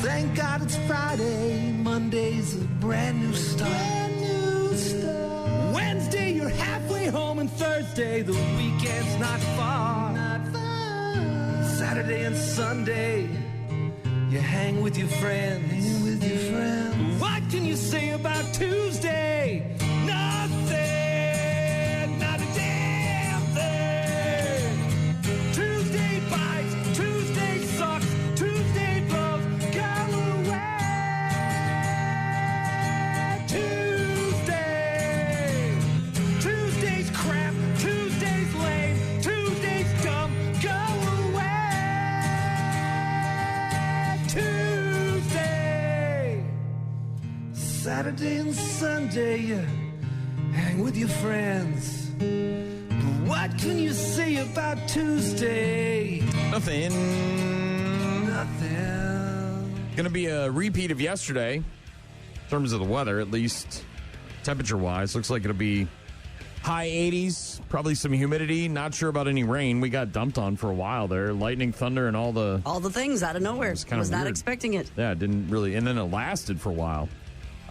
Thank God it's Friday. Monday's a brand new start. Wednesday, you're halfway home, and Thursday, the weekend's not far. Saturday and Sunday, you hang with your friends. What can you say about Tuesday? Nothing, not a damn thing. Tuesday bites, Tuesday sucks, Tuesday blows, go away. Tuesday's crap, Tuesday's lame, Tuesday's dumb, go away. Tuesday, Saturday and Sunday, you hang with your friends. But what can you say about Tuesday? Nothing. Gonna be a repeat of yesterday in terms of the weather, at least temperature-wise. Looks like it'll be high 80s, probably some humidity. Not sure about any rain. We got dumped on for a while there. Lightning, thunder, and all the things out of nowhere. It was not weird. Expecting it. Yeah, it didn't really. And then it lasted for a while.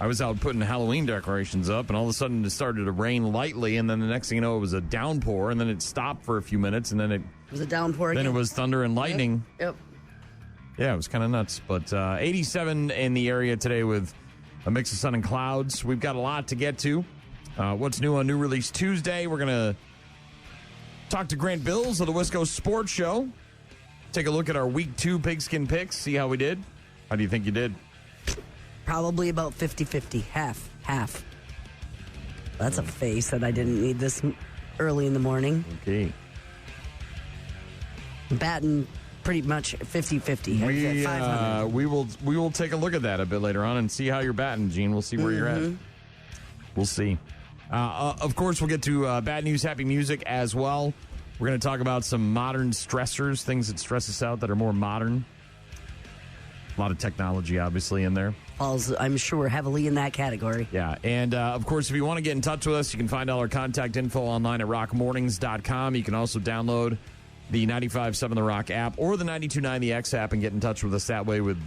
I was out putting Halloween decorations up, and all of a sudden it started to rain lightly, and then the next thing you know, it was a downpour, and then it stopped for a few minutes, and then it was a downpour again. Then it was thunder and lightning. Yep. Yeah, it was kind of nuts. But 87 in the area today with a mix of sun and clouds. We've got a lot to get to. What's new on New Release Tuesday? We're going to talk to Grant Bills of the Wisco Sports Show. Take a look at our Week 2 pigskin picks, see how we did. How do you think you did? Probably about 50-50, half. That's a face that I didn't need this early in the morning. Okay. Batting pretty much 50-50. We will take a look at that a bit later on and see how you're batting, Gene. We'll see where you're at. We'll see. Of course, we'll get to bad news, happy music as well. We're going to talk about some modern stressors, things that stress us out that are more modern. A lot of technology, obviously, in there. Falls, I'm sure, heavily in that category. Yeah, and of course, if you want to get in touch with us, you can find all our contact info online at rockmornings.com. You can also download the 95.7 The Rock app or the 92.9 The X app and get in touch with us that way with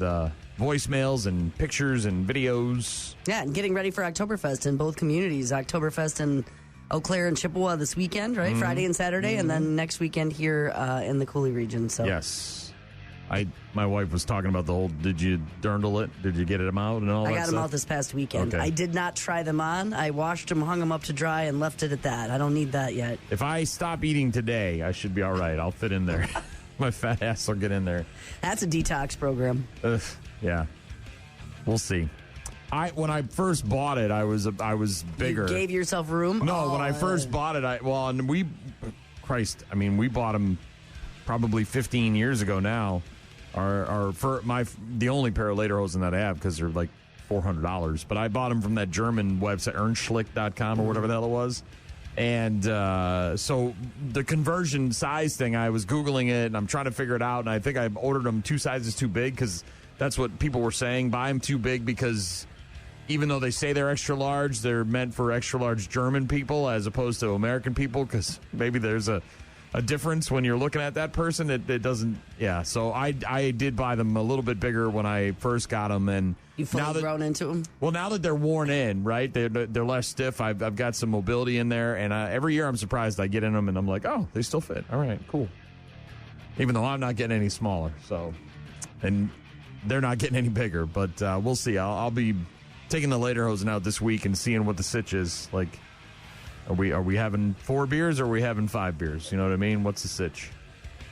voicemails and pictures and videos. Yeah, and getting ready for Oktoberfest in both communities. Oktoberfest in Eau Claire and Chippewa this weekend, right? Friday and Saturday, and then next weekend here in the Cooley region. So yes. My wife was talking about the whole, did you dirndle it? Did you get them out and all that I got stuff? them out this past weekend. Okay. I did not try them on. I washed them, hung them up to dry, and left it at that. I don't need that yet. If I stop eating today, I should be all right. I'll fit in there. My fat ass will get in there. That's a detox program. Yeah. We'll see. When I first bought it, I was bigger. You gave yourself room? No, when I first bought it, we bought them probably 15 years ago now. The only pair of lederhosen that I have, because they're like $400, but I bought them from that German website, ernschlick.com or whatever the hell it was. And so the conversion size thing, I was Googling it, and I'm trying to figure it out, and I think I ordered them 2 sizes too big, because that's what people were saying. Buy them too big, because even though they say they're extra large, they're meant for extra large German people as opposed to American people, because maybe there's a difference when you're looking at that person. It doesn't, yeah. So I did buy them a little bit bigger when I first got them, and you fully grown into them. Well, now that they're worn in, right? They're less stiff. I've got some mobility in there, and every year I'm surprised I get in them, and I'm like, oh, they still fit. All right, cool. Even though I'm not getting any smaller, so, and they're not getting any bigger, but we'll see. I'll be taking the lederhosen out this week and seeing what the sitch is like. Are we having 4 beers or are we having 5 beers? You know what I mean? What's the sitch?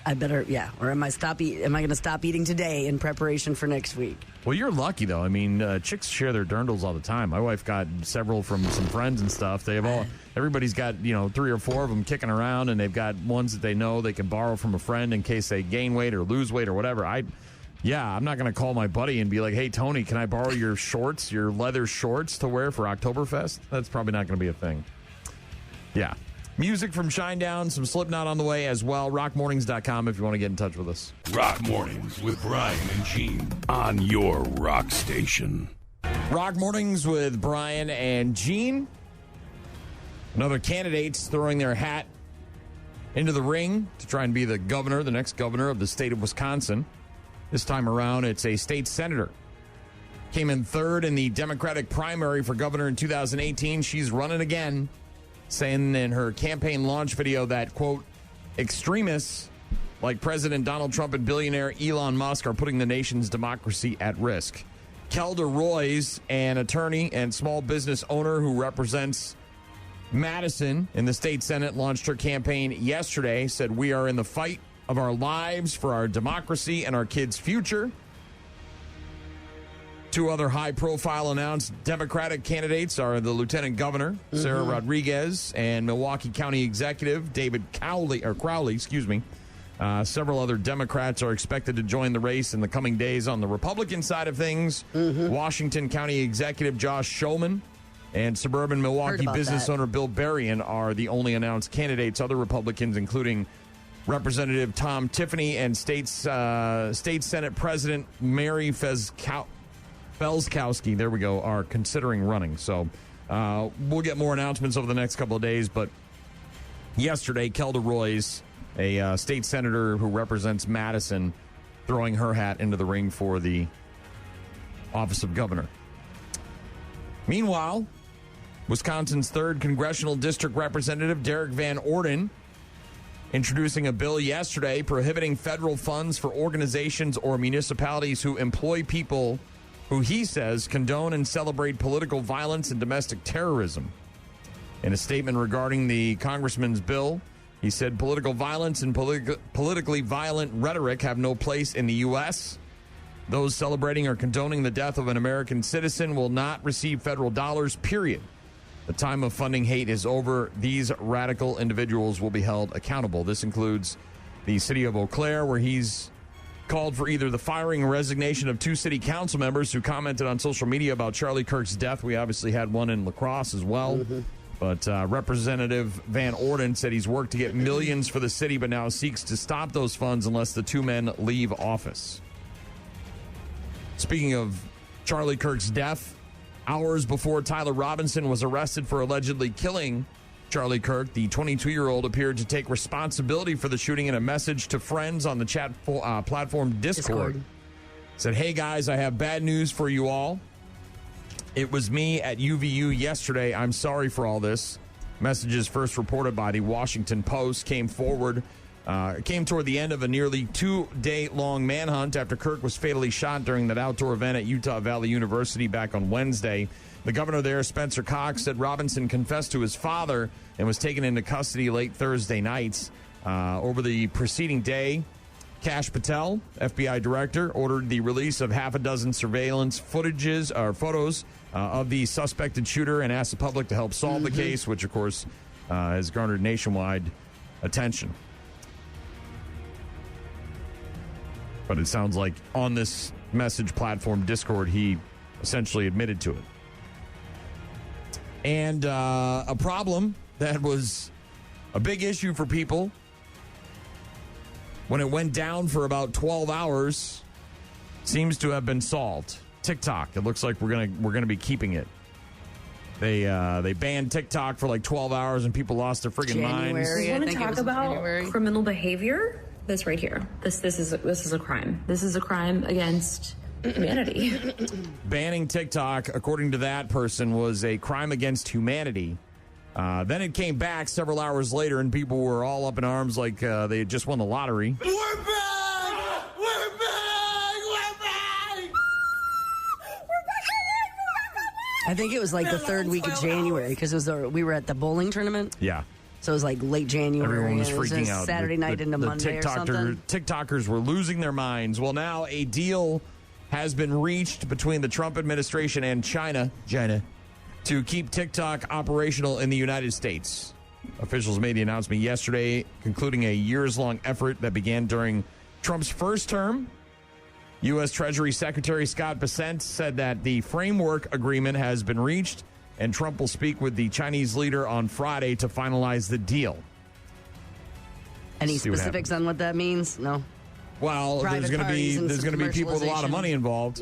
I better, yeah. Or am I going to stop eating today in preparation for next week? Well, you're lucky though. I mean, chicks share their dirndls all the time. My wife got several from some friends and stuff. They have everybody's got 3 or 4 of them kicking around, and they've got ones that they know they can borrow from a friend in case they gain weight or lose weight or whatever. I'm not going to call my buddy and be like, hey, Tony, can I borrow your shorts, your leather shorts to wear for Oktoberfest? That's probably not going to be a thing. Yeah. Music from Shinedown, some Slipknot on the way as well. Rockmornings.com if you want to get in touch with us. Rock Mornings with Brian and Gene on your rock station. Rock Mornings with Brian and Gene. Another candidates throwing their hat into the ring to try and be the next governor of the state of Wisconsin. This time around, it's a state senator came in third in the Democratic primary for governor in 2018. She's running again, saying in her campaign launch video that, quote, extremists like President Donald Trump and billionaire Elon Musk are putting the nation's democracy at risk. Kelda Roys, an attorney and small business owner who represents Madison in the state Senate, launched her campaign yesterday, said, we are in the fight of our lives for our democracy and our kids' future. Two other high-profile announced Democratic candidates are the Lieutenant Governor, Sarah Rodriguez, and Milwaukee County Executive David Crowley. Several other Democrats are expected to join the race in the coming days. On the Republican side of things, Washington County Executive Josh Shulman and suburban Milwaukee business owner Bill Berrien are the only announced candidates. Other Republicans, including Representative Tom Tiffany and State Senate President Mary Felskowski, there we go, are considering running. So we'll get more announcements over the next couple of days. But yesterday, Kelda Roys, a state senator who represents Madison, throwing her hat into the ring for the office of governor. Meanwhile, Wisconsin's 3rd Congressional District Representative Derek Van Orden introducing a bill yesterday prohibiting federal funds for organizations or municipalities who employ people who he says condone and celebrate political violence and domestic terrorism. In a statement regarding the congressman's bill, he said political violence and politically violent rhetoric have no place in the U.S. Those celebrating or condoning the death of an American citizen will not receive federal dollars, period. The time of funding hate is over. These radical individuals will be held accountable. This includes the city of Eau Claire, where he's called for either the firing or resignation of 2 city council members who commented on social media about Charlie Kirk's death. We obviously had one in La Crosse as well. But Representative Van Orden said he's worked to get millions for the city, but now seeks to stop those funds unless the 2 men leave office. Speaking of Charlie Kirk's death, hours before Tyler Robinson was arrested for allegedly killing Charlie Kirk, the 22-year-old appeared to take responsibility for the shooting in a message to friends on the chat platform Discord. Said, hey, guys, I have bad news for you all. It was me at UVU yesterday. I'm sorry for all this. Messages first reported by the Washington Post came toward the end of a nearly 2-day-long manhunt after Kirk was fatally shot during that outdoor event at Utah Valley University back on Wednesday. The governor there, Spencer Cox, said Robinson confessed to his father and was taken into custody late Thursday night. Over the preceding day, Kash Patel, FBI director, ordered the release of half a dozen surveillance photos of the suspected shooter and asked the public to help solve the case, which, of course, has garnered nationwide attention. But it sounds like on this message platform, Discord, he essentially admitted to it. And a problem that was a big issue for people when it went down for about 12 hours seems to have been solved. TikTok. It looks like we're gonna be keeping it. They banned TikTok for like 12 hours and people lost their friggin' minds. You want to talk about criminal behavior? This right here. This is a crime. This is a crime against humanity. Banning TikTok, according to that person, was a crime against humanity. Then it came back several hours later, and people were all up in arms like they had just won the lottery. We're back! We're back! We're back! I think it was like the 3rd week of January because we were at the bowling tournament. Yeah. So it was like late January. Everyone was and it freaking just out. Saturday night into Monday or something. TikTokers were losing their minds. Well, now a deal has been reached between the Trump administration and China to keep TikTok operational in the United States. Officials made the announcement yesterday, concluding a years-long effort that began during Trump's first term. U.S. Treasury Secretary Scott Bessent said that the framework agreement has been reached, and Trump will speak with the Chinese leader on Friday to finalize the deal. Any specifics on what that means? No. Well, there's going to be people with a lot of money involved.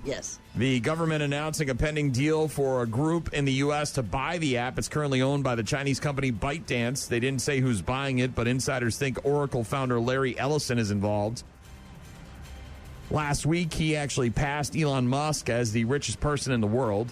Yes. The government announcing a pending deal for a group in the U.S. to buy the app. It's currently owned by the Chinese company ByteDance. They didn't say who's buying it, but insiders think Oracle founder Larry Ellison is involved. Last week, he actually passed Elon Musk as the richest person in the world.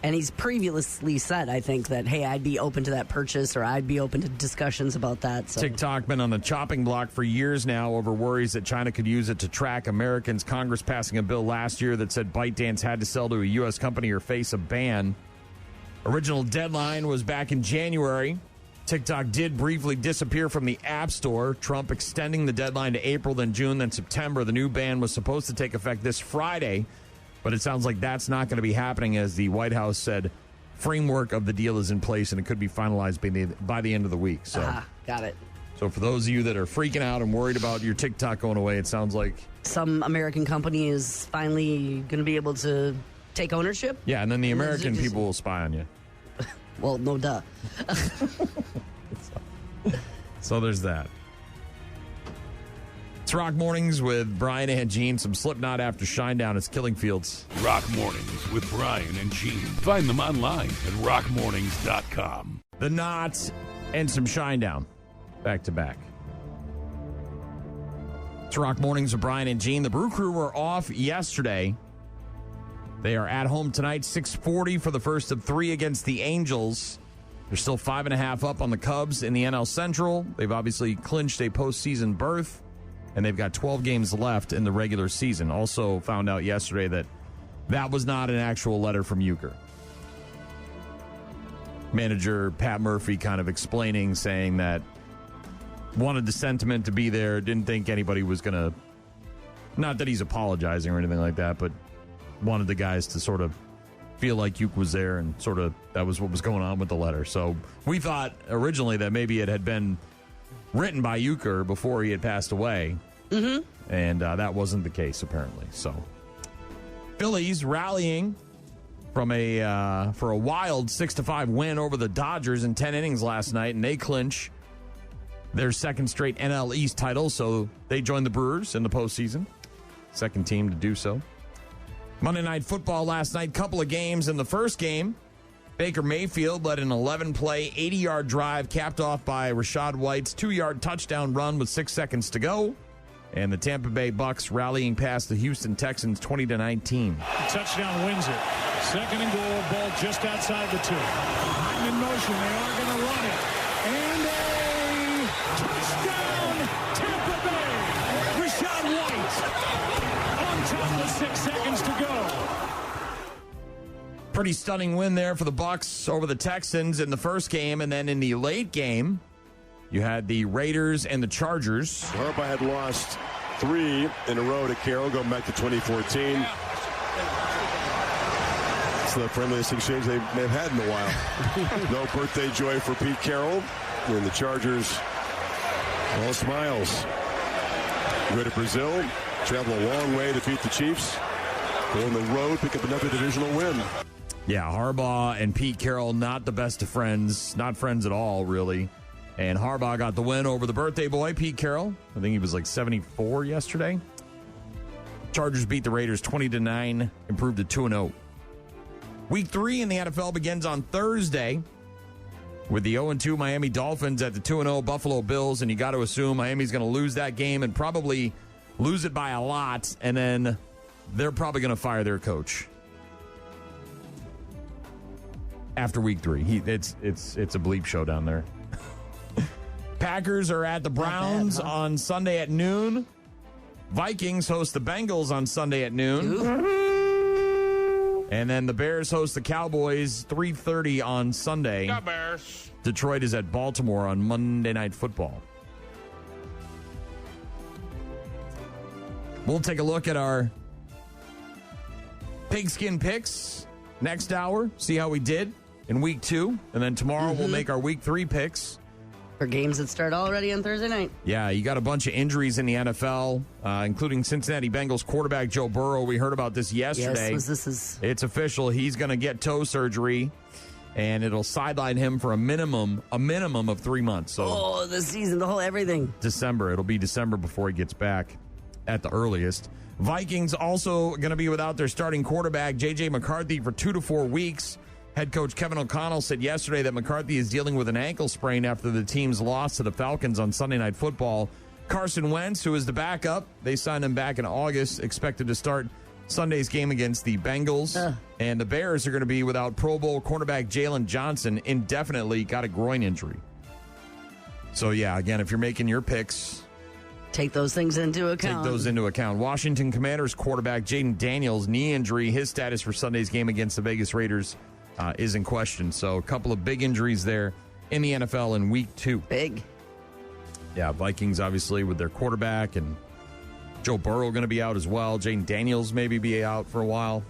And he's previously said, I think, that, hey, I'd be open to that purchase or I'd be open to discussions about that. So. TikTok been on the chopping block for years now over worries that China could use it to track Americans. Congress passing a bill last year that said ByteDance had to sell to a U.S. company or face a ban. Original deadline was back in January. TikTok did briefly disappear from the App Store. Trump extending the deadline to April, then June, then September. The new ban was supposed to take effect this Friday. But it sounds like that's not going to be happening, as the White House said framework of the deal is in place and it could be finalized by the end of the week. So, got it. So for those of you that are freaking out and worried about your TikTok going away, it sounds like some American company is finally going to be able to take ownership. Yeah, and then the American people will spy on you. Well, no duh. So there's that. It's Rock Mornings with Brian and Gene. Some Slipknot after Shinedown. It's Killing Fields. Rock Mornings with Brian and Gene. Find them online at rockmornings.com. The Knot and some Shinedown. Back to back. It's Rock Mornings with Brian and Gene. The Brew Crew were off yesterday. They are at home tonight, 6:40 for the first of three against the Angels. They're still 5.5 up on the Cubs in the NL Central. They've obviously clinched a postseason berth. And they've got 12 games left in the regular season. Also found out yesterday that was not an actual letter from Euchre. Manager Pat Murphy kind of explaining, saying that wanted the sentiment to be there, didn't think anybody was going to, not that he's apologizing or anything like that, but wanted the guys to sort of feel like Euchre was there and sort of that was what was going on with the letter. So we thought originally that maybe it had been written by Euchre before he had passed away. Mm-hmm. And that wasn't the case, apparently. So, Phillies rallying from for a wild 6-5 win over the Dodgers in 10 innings last night, and they clinch their second straight NL East title, so they join the Brewers in the postseason. Second team to do so. Monday Night Football last night, couple of games. In the first game, Baker Mayfield led an 11-play, 80-yard drive capped off by Rachaad White's 2-yard touchdown run with 6 seconds to go. And the Tampa Bay Bucks rallying past the Houston Texans 20-19. Touchdown wins it. Second and goal, ball just outside the 2. In motion, they are going to run it. And a touchdown, Tampa Bay. Rachaad White on top with 6 seconds to go. Pretty stunning win there for the Bucks over the Texans in the first game, and then in the late game, you had the Raiders and the Chargers. Harbaugh had lost 3 in a row to Carroll, going back to 2014. It's the friendliest exchange they may have had in a while. No birthday joy for Pete Carroll, and the Chargers all smiles. Go to Brazil, travel a long way to beat the Chiefs. Go on the road, pick up another divisional win. Yeah, Harbaugh and Pete Carroll, not the best of friends. Not friends at all, really. And Harbaugh got the win over the birthday boy, Pete Carroll. I think he was like 74 yesterday. Chargers beat the Raiders 20-9, improved to 2-0. Week 3 in the NFL begins on Thursday with the 0-2 Miami Dolphins at the 2-0 Buffalo Bills. And you got to assume Miami's going to lose that game and probably lose it by a lot. And then they're probably going to fire their coach after week 3. It's a bleep show down there. Packers are at the Browns on Sunday at noon. Vikings host the Bengals on Sunday at noon. Ooh. And then the Bears host the Cowboys 3:30 on Sunday. The Bears. Detroit is at Baltimore on Monday Night Football. We'll take a look at our pigskin picks next hour, see how we did in week 2. And then tomorrow we'll make our week 3 picks. For games that start already on Thursday night. Yeah, you got a bunch of injuries in the NFL, including Cincinnati Bengals quarterback Joe Burrow. We heard about this yesterday. Yes, It's official. He's going to get toe surgery, and it'll sideline him for a minimum of 3 months. So, the season, the whole everything. December. It'll be December before he gets back at the earliest. Vikings also going to be without their starting quarterback, J.J. McCarthy, for 2 to 4 weeks. Head coach Kevin O'Connell said yesterday that McCarthy is dealing with an ankle sprain after the team's loss to the Falcons on Sunday Night Football. Carson Wentz, who is the backup, they signed him back in August, expected to start Sunday's game against the Bengals. And the Bears are going to be without Pro Bowl cornerback Jalen Johnson indefinitely, got a groin injury. So, yeah, again, if you're making your picks, take those things into account. Washington Commanders quarterback Jaden Daniels, knee injury. His status for Sunday's game against the Vegas Raiders is in question. So a couple of big injuries there in the NFL in week 2. Big. Yeah, Vikings obviously with their quarterback, and Joe Burrow going to be out as well. Jaden Daniels maybe be out for a while.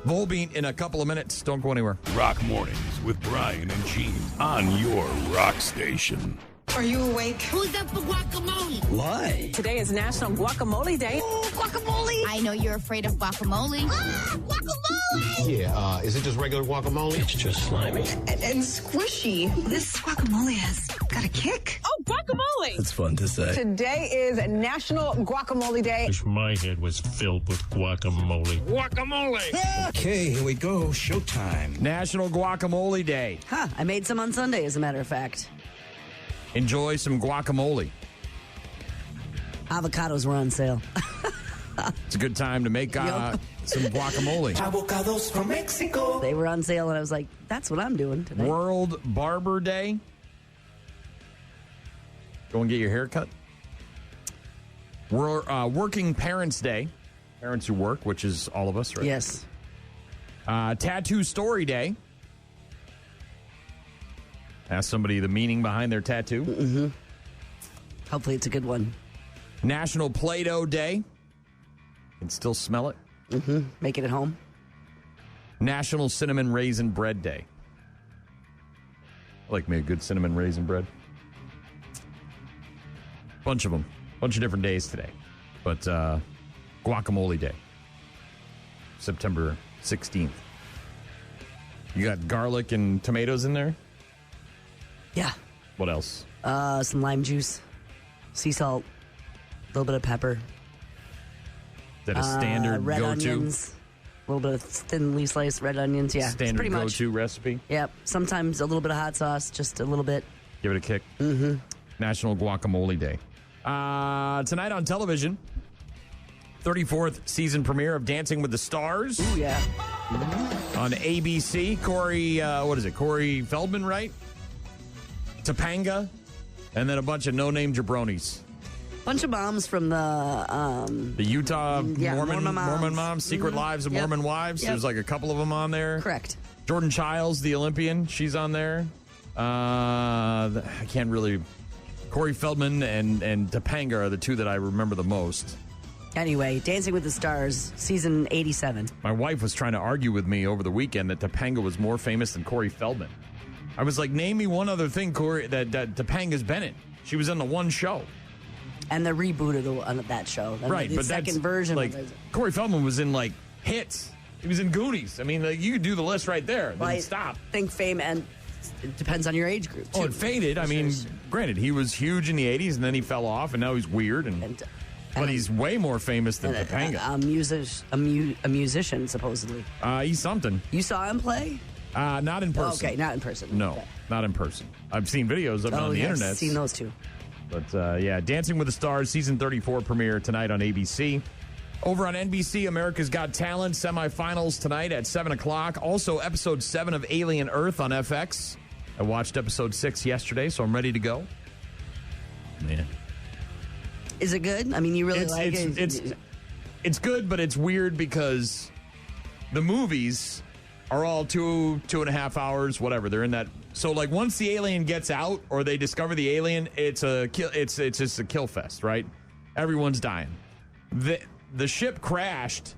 Volbeat in a couple of minutes. Don't go anywhere. Rock Mornings with Brian and Gene on your rock station. Are you awake? Who's up for guacamole? Why? Today is National Guacamole Day. Oh, guacamole! I know you're afraid of guacamole. Ah, guacamole! Yeah, is it just regular guacamole? It's just slimy. And squishy. This guacamole has got a kick. Oh, guacamole! It's fun to say. Today is National Guacamole Day. Wish my head was filled with guacamole. Guacamole! Okay, here we go. Showtime. National Guacamole Day. I made some on Sunday, as a matter of fact. Enjoy some guacamole. Avocados were on sale. It's a good time to make some guacamole. Avocados from Mexico. They were on sale, and I was like, that's what I'm doing today. World Barber Day. Go and get your hair cut. Working Parents Day. Parents who work, which is all of us, right? Yes. Tattoo Story Day. Ask somebody the meaning behind their tattoo. Mm-hmm. Hopefully it's a good one. National Play-Doh Day. Can still smell it. Mm-hmm. Make it at home. National Cinnamon Raisin Bread Day. I like me a good cinnamon raisin bread. Bunch of them. Bunch of different days today. But Guacamole Day. September 16th. You got garlic and tomatoes in there? Yeah. What else? Some lime juice, sea salt, a little bit of pepper. Is that a standard red go-to? Onions, a little bit of thinly sliced red onions. Yeah, standard pretty go-to much. recipe? Yep. Sometimes a little bit of hot sauce, just a little bit. Give it a kick. Mm-hmm. National Guacamole Day. Tonight on television, 34th season premiere of Dancing with the Stars. Ooh, yeah. On ABC. Corey Feldman, right? Topanga, and then a bunch of no-name jabronis. Bunch of moms from the Utah Mormon moms, Secret Mm-hmm. Lives of Mormon Wives. Yep. There's like a couple of them on there. Correct. Jordan Childs, the Olympian, she's on there. I can't really. Corey Feldman and Topanga are the two that I remember the most. Anyway, Dancing with the Stars, season 87. My wife was trying to argue with me over the weekend that Topanga was more famous than Corey Feldman. I was like, name me one other thing, Corey, that Topanga's been in. She was in the one show. And the reboot of that show. Right, the but second that's, version like, of it. Corey Feldman was in, like, hits. He was in Goonies. I mean, like, you could do the list right there. Well, Then I stop. think fame, and it depends on your age group, too. Oh, it faded. I mean, granted, he was huge in the 80s, and then he fell off, and now he's weird. But he's way more famous than Topanga. A musician, supposedly. He's something. You saw him play? Not in person. Okay, not in person. No, okay. not in person. I've seen videos of it on the internet. I've seen those too. But yeah, Dancing with the Stars season 34 premiere tonight on ABC. Over on NBC, America's Got Talent semifinals tonight at 7 o'clock. Also, episode 7 of Alien Earth on FX. I watched episode 6 yesterday, so I'm ready to go. Man. Is it good? I mean, you really like it? It's good, but it's weird because the movies are all 2.5 hours, whatever. They're in that. So, like, once the alien gets out or they discover the alien, it's just a kill fest, right? Everyone's dying. The ship crashed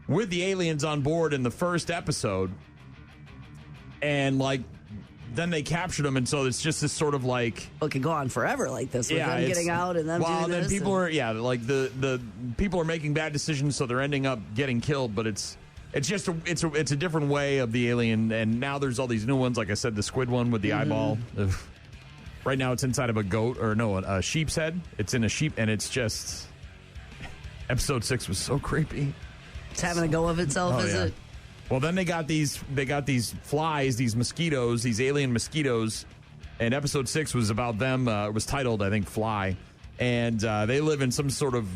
with the aliens on board in the first episode, and like then they captured them, and so it's just this sort of like it could go on forever like this. With them getting out and them doing then this. People are like the people are making bad decisions, so they're ending up getting killed. But it's just a different way of the alien, and now there's all these new ones. Like I said, the squid one with the eyeball. Ugh. Right now, it's inside of a sheep's head. It's in a sheep, and it's just. Episode 6 was so creepy. It's having a go of itself, is it? Well, then they got these flies, these mosquitoes, these alien mosquitoes, And episode 6 was about them. It was titled, I think, Fly. And they live in some sort of,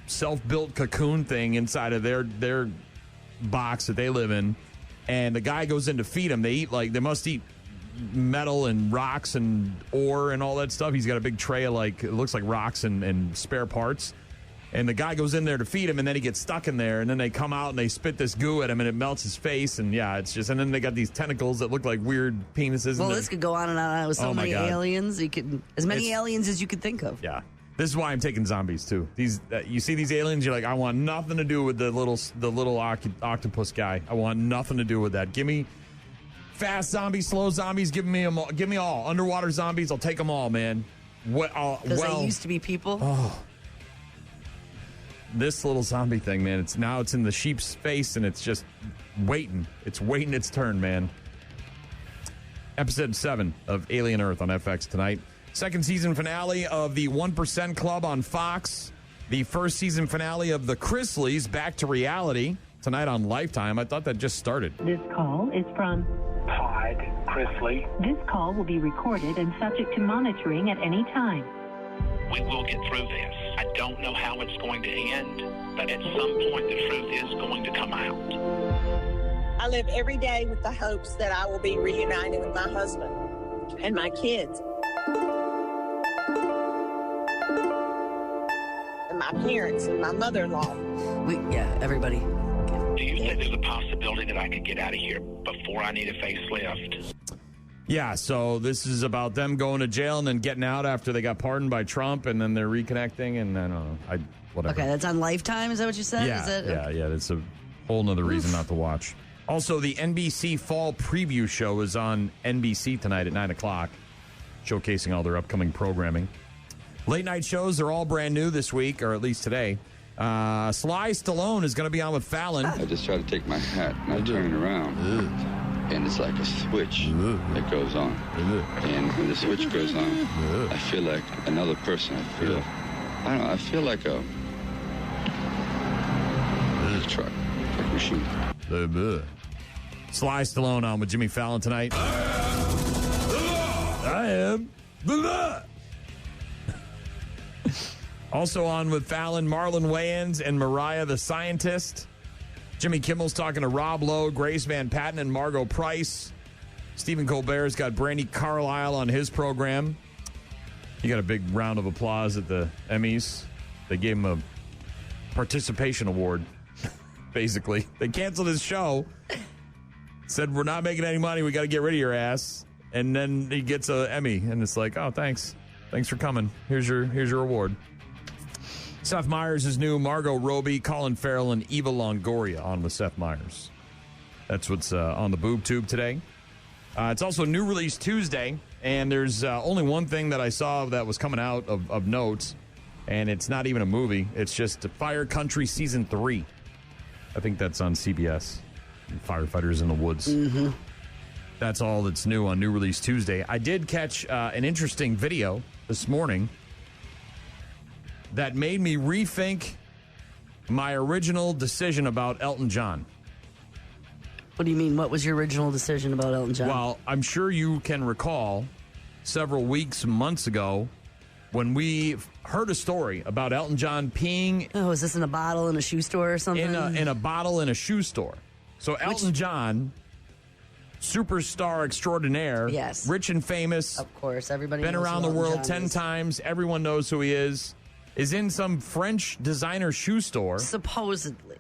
self-built cocoon thing inside of their box that they live in. And the guy goes in to feed them. They must eat metal and rocks and ore and all that stuff. He's got a big tray of it looks like rocks and spare parts. And the guy goes in there to feed him, and then he gets stuck in there, and then they come out and they spit this goo at him, and it melts his face, and and then they got these tentacles that look like weird penises. Well, this could go on and on with so many aliens. As many aliens as you could think of. Yeah. This is why I'm taking zombies, too. These you see these aliens, you're like, I want nothing to do with the little octopus guy. I want nothing to do with that. Give me fast zombies, slow zombies. Give me them all. Give me all. Underwater zombies, I'll take them all, man. Because they used to be people? Oh. This little zombie thing, man, it's in the sheep's face, and it's just waiting. It's waiting its turn, man. Episode 7 of Alien Earth on FX tonight. Second season finale of the 1% Club on Fox. The first season finale of The Chrisleys, Back to Reality, tonight on Lifetime. I thought that just started. This call is from Todd Chrisley. This call will be recorded and subject to monitoring at any time. We will get through this. I don't know how it's going to end, but at some point the truth is going to come out. I live every day with the hopes that I will be reunited with my husband and my kids. And my parents and my mother-in-law. Everybody. Do you think there's a possibility that I could get out of here before I need a facelift? Yeah, so this is about them going to jail and then getting out after they got pardoned by Trump, and then they're reconnecting, and I don't know. Whatever. Okay, that's on Lifetime, is that what you said? Yeah, that's a whole nother reason not to watch. Also, the NBC Fall Preview Show is on NBC tonight at 9 o'clock, showcasing all their upcoming programming. Late night shows are all brand new this week, or at least today. Sly Stallone is going to be on with Fallon. I just try to take my hat, and I turn it around. And it's like a switch that goes on. And when the switch goes on, I feel like another person. I feel like a truck machine. Sly Stallone on with Jimmy Fallon tonight. I am the law. Also on with Fallon, Marlon Wayans and Mariah the Scientist. Jimmy Kimmel's talking to Rob Lowe, Grace Van Patten, and Margot Price. Stephen Colbert's got Brandi Carlile on his program. He got a big round of applause at the Emmys. They gave him a participation award, basically. They canceled his show, said, we're not making any money, we got to get rid of your ass. And then he gets an Emmy, and it's like, oh, thanks. Thanks for coming. Here's your award. Seth Meyers is new. Margot Robbie, Colin Farrell, and Eva Longoria on with Seth Meyers. That's what's on the boob tube today. It's also New Release Tuesday, and there's only one thing that I saw that was coming out of note, and it's not even a movie. It's just Fire Country Season 3. I think that's on CBS. Firefighters in the Woods. Mm-hmm. That's all that's new on New Release Tuesday. I did catch an interesting video this morning that made me rethink my original decision about Elton John. What do you mean? What was your original decision about Elton John? Well, I'm sure you can recall several weeks, months ago, when we heard a story about Elton John peeing. Oh, is this in a bottle in a shoe store or something? In a bottle in a shoe store. So Elton John, superstar extraordinaire, yes, rich and famous. Of course, everybody been knows around the who world Elton John 10 is. times. Everyone knows who he is in some French designer shoe store. Supposedly.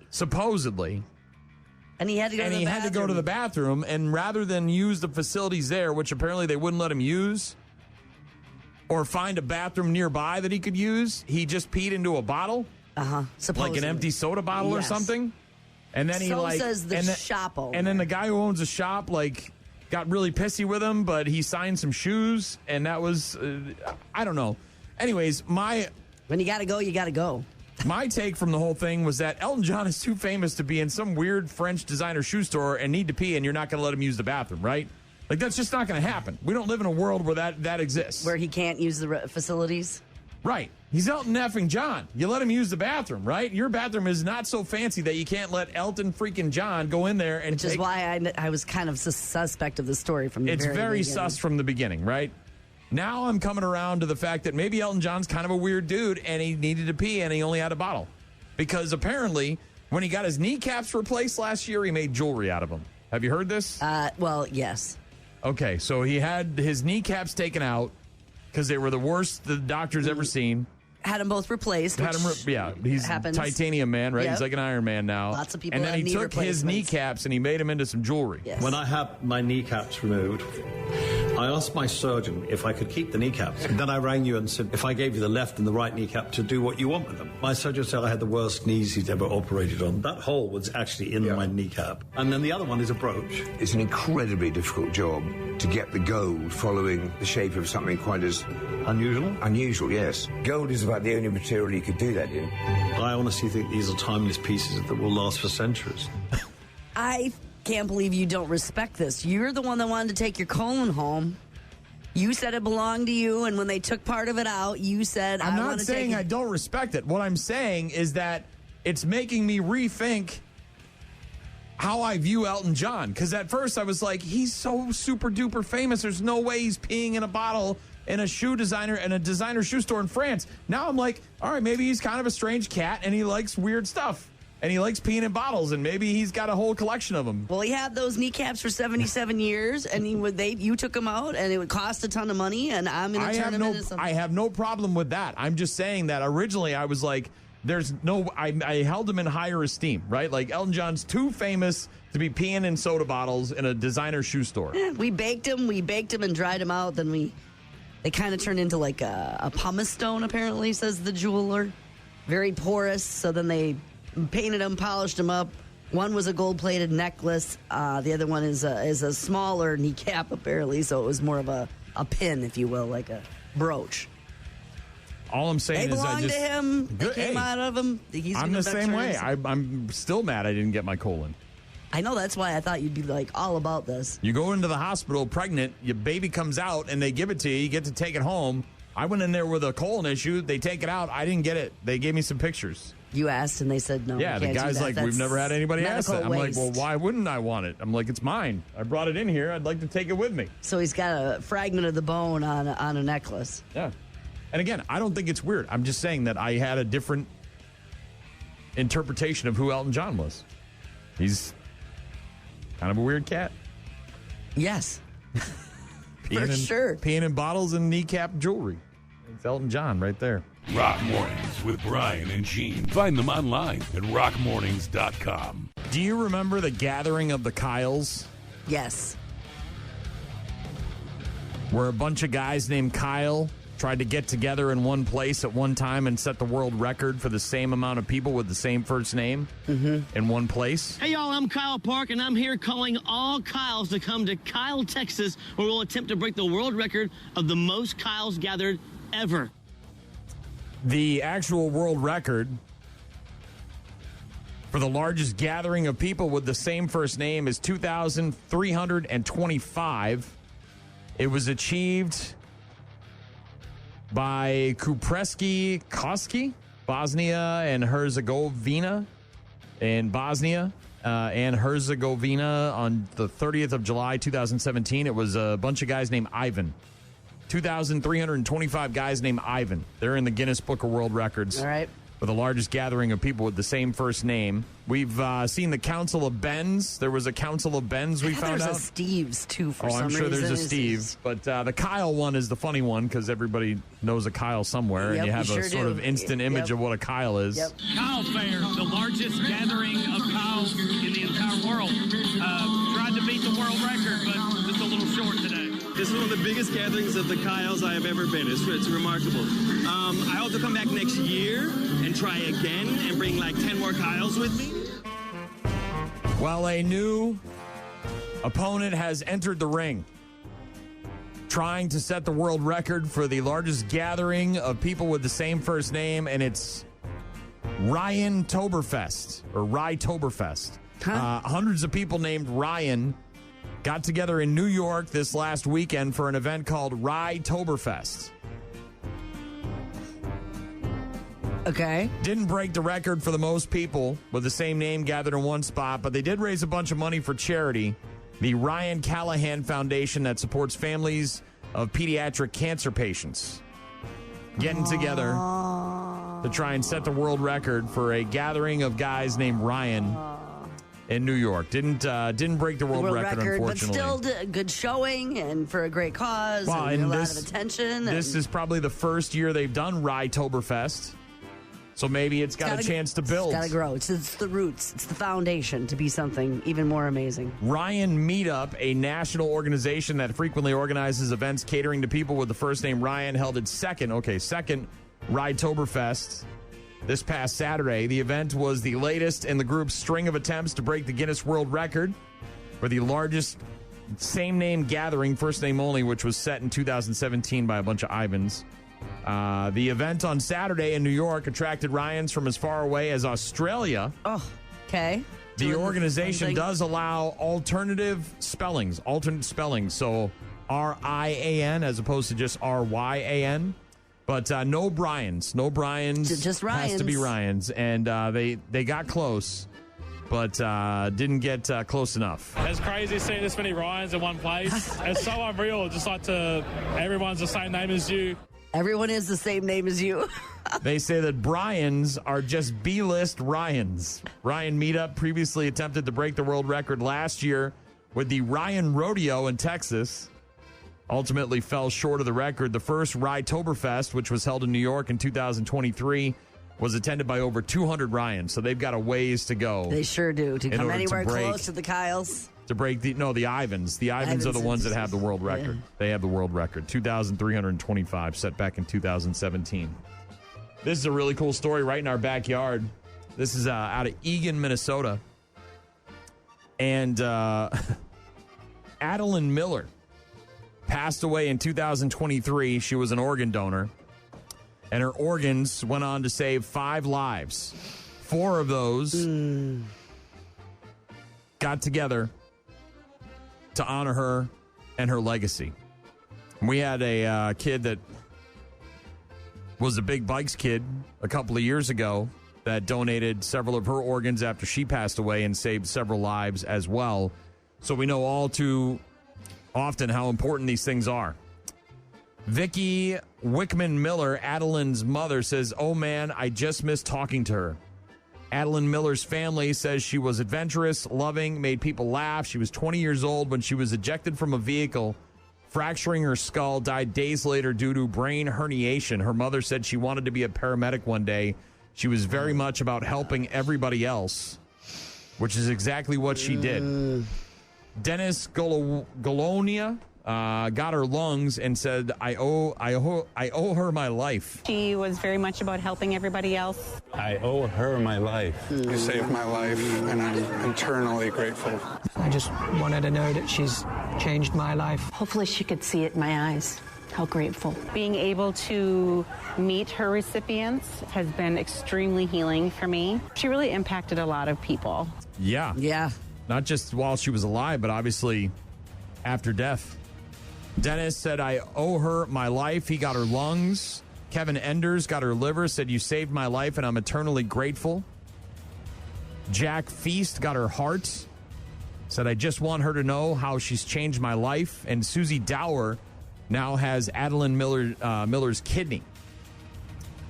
And he had to go to the bathroom, and rather than use the facilities there, which apparently they wouldn't let him use, or find a bathroom nearby that he could use, he just peed into a bottle. Supposedly. Like an empty soda bottle or something. And then says the shop owner. And then the guy who owns the shop got really pissy with him, but he signed some shoes, and that was I don't know. Anyways, when you gotta go, you gotta go. My take from the whole thing was that Elton John is too famous to be in some weird French designer shoe store and need to pee, and you're not going to let him use the bathroom, right? Like, that's just not going to happen. We don't live in a world where that exists. Where he can't use the facilities? Right. He's Elton effing John. You let him use the bathroom, right? Your bathroom is not so fancy that you can't let Elton freaking John go in there and Which is why I was kind of suspect of the story from the very beginning. It's very sus from the beginning, right? Now I'm coming around to the fact that maybe Elton John's kind of a weird dude and he needed to pee and he only had a bottle. Because apparently, when he got his kneecaps replaced last year, he made jewelry out of them. Have you heard this? Well, yes. Okay, so he had his kneecaps taken out because they were the worst the doctor's ever seen. Had them both replaced. He's happens. Titanium man, right? Yep. He's like an Iron Man now. Lots of people. And then he took his kneecaps and he made them into some jewelry. Yes. When I had my kneecaps removed, I asked my surgeon if I could keep the kneecaps. And then I rang you and said, if I gave you the left and the right kneecap, to do what you want with them. My surgeon said I had the worst knees he'd ever operated on. That hole was actually in my kneecap. And then the other one is a brooch. It's an incredibly difficult job to get the gold following the shape of something quite as unusual. Unusual, yes. Gold is about the only material you could do that in. I honestly think these are timeless pieces that will last for centuries. I can't believe you don't respect this. You're the one that wanted to take your colon home. You said it belonged to you, and when they took part of it out, you said, I'm not saying I don't respect it. What I'm saying is that it's making me rethink how I view Elton John. Because at first I was like, he's so super duper famous. There's no way he's peeing in a bottle in a shoe designer and a designer shoe store in France. Now I'm like, all right, maybe he's kind of a strange cat and he likes weird stuff. And he likes peeing in bottles, and maybe he's got a whole collection of them. Well, he had those kneecaps for 77 years, and you took them out, and it would cost a ton of money, and I'm going to turn them into something. I have no problem with that. I'm just saying that originally I was like, I held him in higher esteem, right? Like, Elton John's too famous to be peeing in soda bottles in a designer shoe store. We baked him and dried him out, then they kind of turned into like a pumice stone, apparently, says the jeweler. Very porous, so then they painted them, polished them up. One was a gold-plated necklace. The other one is a smaller kneecap, apparently, so it was more of a pin, if you will, like a brooch. All I'm saying is I just... They belong to him. They came out of him. I'm the same way. I'm still mad I didn't get my colon. I know, that's why I thought you'd be like all about this. You go into the hospital pregnant, your baby comes out, and they give it to you. You get to take it home. I went in there with a colon issue. They take it out. I didn't get it. They gave me some pictures. You asked, and they said no. Yeah, the guy's like, we've never had anybody ask that. I'm like, well, why wouldn't I want it? I'm like, it's mine. I brought it in here. I'd like to take it with me. So he's got a fragment of the bone on a necklace. Yeah. And again, I don't think it's weird. I'm just saying that I had a different interpretation of who Elton John was. He's kind of a weird cat. Yes. For sure. Peeing in bottles and kneecap jewelry. It's Elton John right there. Rock Mornings with Brian and Gene. Find them online at rockmornings.com. Do you remember the gathering of the Kyles? Yes. Where a bunch of guys named Kyle tried to get together in one place at one time and set the world record for the same amount of people with the same first name in one place. Hey, y'all, I'm Kyle Park, and I'm here calling all Kyles to come to Kyle, Texas, where we'll attempt to break the world record of the most Kyles gathered ever. The actual world record for the largest gathering of people with the same first name is 2,325. It was achieved by Kupreski Koski, Bosnia and Herzegovina, in Bosnia and Herzegovina on the 30th of July, 2017. It was a bunch of guys named Ivan. 2,325 guys named Ivan. They're in the Guinness Book of World Records. All right. For the largest gathering of people with the same first name. We've seen the Council of Bens. There was a Council of Bens we found out. There's a Steve's, too, for some reason. I'm sure there's a Steve. But the Kyle one is the funny one because everybody knows a Kyle somewhere. And you have a sort of instant image of what a Kyle is. Yep. Kyle Fair, the largest gathering of Kyles in the entire world. Tried to beat the world record, but just a little short today. This is one of the biggest gatherings of the Kyles I have ever been. It's remarkable. I hope to come back next year and try again and bring like 10 more Kyles with me. Well, a new opponent has entered the ring, trying to set the world record for the largest gathering of people with the same first name, and it's Ryan Toberfest, or Rye Toberfest. Hundreds of people named Ryan got together in New York this last weekend for an event called Rye Toberfest. Okay. Didn't break the record for the most people with the same name gathered in one spot, but they did raise a bunch of money for charity. The Ryan Callahan Foundation that supports families of pediatric cancer patients getting together to try and set the world record for a gathering of guys named Ryan in New York. Didn't break the world record, unfortunately. But still good showing and for a great cause and a lot of attention. This is probably the first year they've done Rye-toberfest. So maybe it's got a chance to build. It's got to grow. It's the roots. It's the foundation to be something even more amazing. Ryan Meetup, a national organization that frequently organizes events catering to people with the first name Ryan, held its second Rye-toberfest this past Saturday. The event was the latest in the group's string of attempts to break the Guinness World Record for the largest same-name gathering, first name only, which was set in 2017 by a bunch of Ivans. The event on Saturday in New York attracted Ryans from as far away as Australia. Oh, okay. The organization does allow alternate spellings. So R-I-A-N as opposed to just R-Y-A-N. But no Bryans. Just Ryans. Has to be Ryans. And they got close, but didn't get close enough. It's crazy seeing this many Ryans in one place. It's so unreal. Just like everyone's the same name as you. Everyone is the same name as you. They say that Bryans are just B-list Ryans. Ryan Meetup previously attempted to break the world record last year with the Ryan Rodeo in Texas. Ultimately fell short of the record. The first Rye-toberfest, which was held in New York in 2023, was attended by over 200 Ryans. So they've got a ways to go. They sure do. To come anywhere close to the Kyles. To break the Ivans. The Ivans are the ones that have the world record. Yeah. They have the world record. 2,325 set back in 2017. This is a really cool story right in our backyard. This is out of Eagan, Minnesota. And Adeline Miller passed away in 2023. She was an organ donor. And her organs went on to save 5 lives. 4 of those got together to honor her and her legacy. We had a kid that was a Big Bikes kid a couple of years ago that donated several of her organs after she passed away and saved several lives as well. So we know all too often how important these things are. Vicki Wickman Miller, Adeline's mother, says, "Oh man, I just missed talking to her." Adeline Miller's family says she was adventurous, loving, made people laugh. She was 20 years old when she was ejected from a vehicle, fracturing her skull, died days later due to brain herniation. Her mother said she wanted to be a paramedic one day. She was very much about helping everybody else, which is exactly what she did. Dennis Golonia got her lungs and said, I owe her my life. She was very much about helping everybody else. I owe her my life. You saved my life, and I'm eternally grateful. I just wanted to know that she's changed my life. Hopefully she could see it in my eyes. How grateful. Being able to meet her recipients has been extremely healing for me. She really impacted a lot of people. Yeah. Yeah. Not just while she was alive, but obviously after death. Dennis said, I owe her my life. He got her lungs. Kevin Enders got her liver, said, you saved my life, and I'm eternally grateful. Jack Feast got her heart, said, I just want her to know how she's changed my life. And Susie Dower now has Adeline Miller's kidney.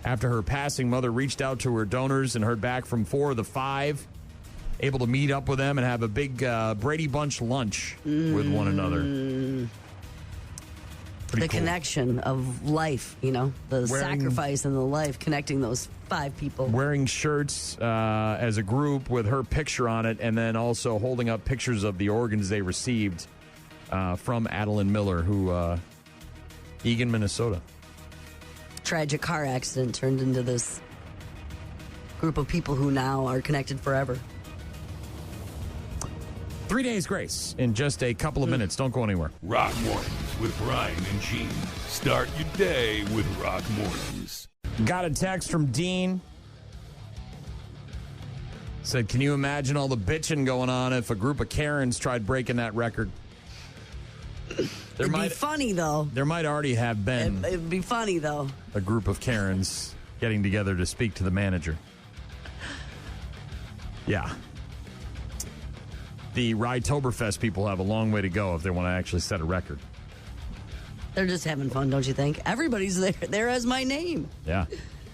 After her passing, mother reached out to her donors and heard back from 4 of the 5, able to meet up with them and have a big Brady Bunch lunch with one another. The connection of life, the sacrifice and the life, connecting those 5 people. Wearing shirts as a group with her picture on it, and then also holding up pictures of the organs they received from Adeline Miller, who, Eagan, Minnesota. Tragic car accident turned into this group of people who now are connected forever. 3 days grace in just a couple of minutes. Don't go anywhere. Rock Mornings with Brian and Gene. Start your day with Rock Mornings. Got a text from Dean. Said, can you imagine all the bitching going on if a group of Karens tried breaking that record? It'd be funny, though. There might already have been. It'd be funny, though. A group of Karens getting together to speak to the manager. Yeah. The Ride-toberfest people have a long way to go if they want to actually set a record. They're just having fun, don't you think? Everybody's there as my name. Yeah.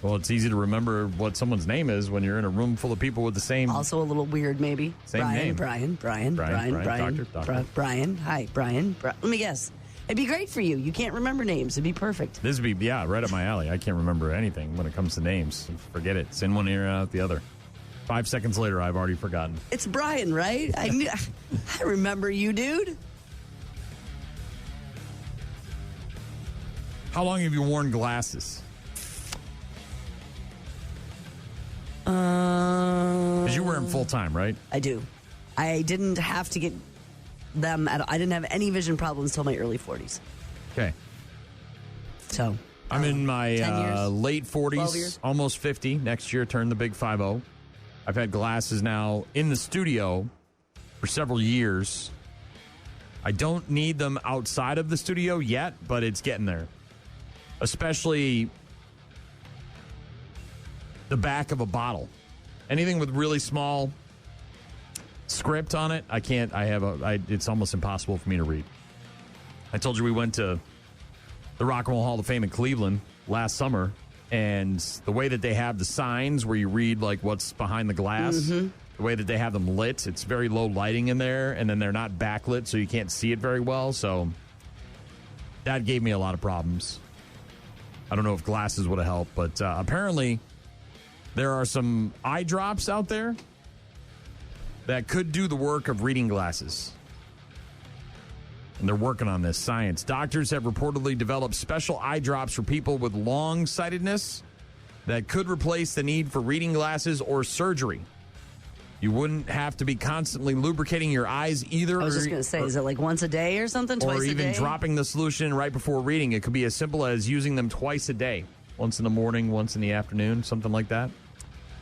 Well, it's easy to remember what someone's name is when you're in a room full of people with the same... Also a little weird, maybe. Same Brian, name. Brian. Doctor. Brian. Hi, Brian. Let me guess. It'd be great for you. You can't remember names. It'd be perfect. This would be, right up my alley. I can't remember anything when it comes to names. Forget it. It's in one ear and out the other. 5 seconds later, I've already forgotten. It's Brian, right? I remember you, dude. How long have you worn glasses? Because you wear them full time, right? I do. I didn't have to get them I didn't have any vision problems till my early 40s. Okay. So I'm in my late 12 40s, years. almost 50. Next year, turn the big 50. I've had glasses now in the studio for several years. I don't need them outside of the studio yet, but it's getting there. Especially the back of a bottle. Anything with really small script on it, I can't. It's almost impossible for me to read. I told you we went to the Rock and Roll Hall of Fame in Cleveland last summer, and the way that they have the signs where you read like what's behind the glass, the way that they have them lit, it's very low lighting in there, and then they're not backlit, so you can't see it very well. So that gave me a lot of problems. I don't know if glasses would have helped, but apparently there are some eye drops out there that could do the work of reading glasses. And they're working on this. Science. Doctors have reportedly developed special eye drops for people with long-sightedness that could replace the need for reading glasses or surgery. You wouldn't have to be constantly lubricating your eyes either. I was just going to say, is it like once a day or something? Twice a day? Or even dropping the solution right before reading. It could be as simple as using them twice a day. Once in the morning, once in the afternoon, something like that.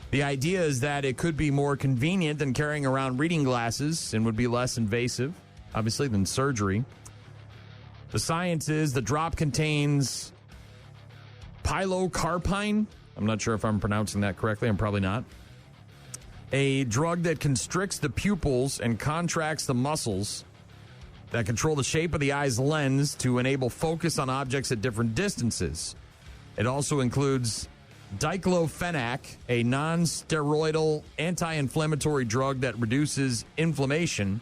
The idea is that it could be more convenient than carrying around reading glasses and would be less invasive, obviously, than surgery. The science is the drop contains pilocarpine. I'm not sure if I'm pronouncing that correctly. I'm probably not. A drug that constricts the pupils and contracts the muscles that control the shape of the eye's lens to enable focus on objects at different distances. It also includes diclofenac, a non-steroidal anti-inflammatory drug that reduces inflammation.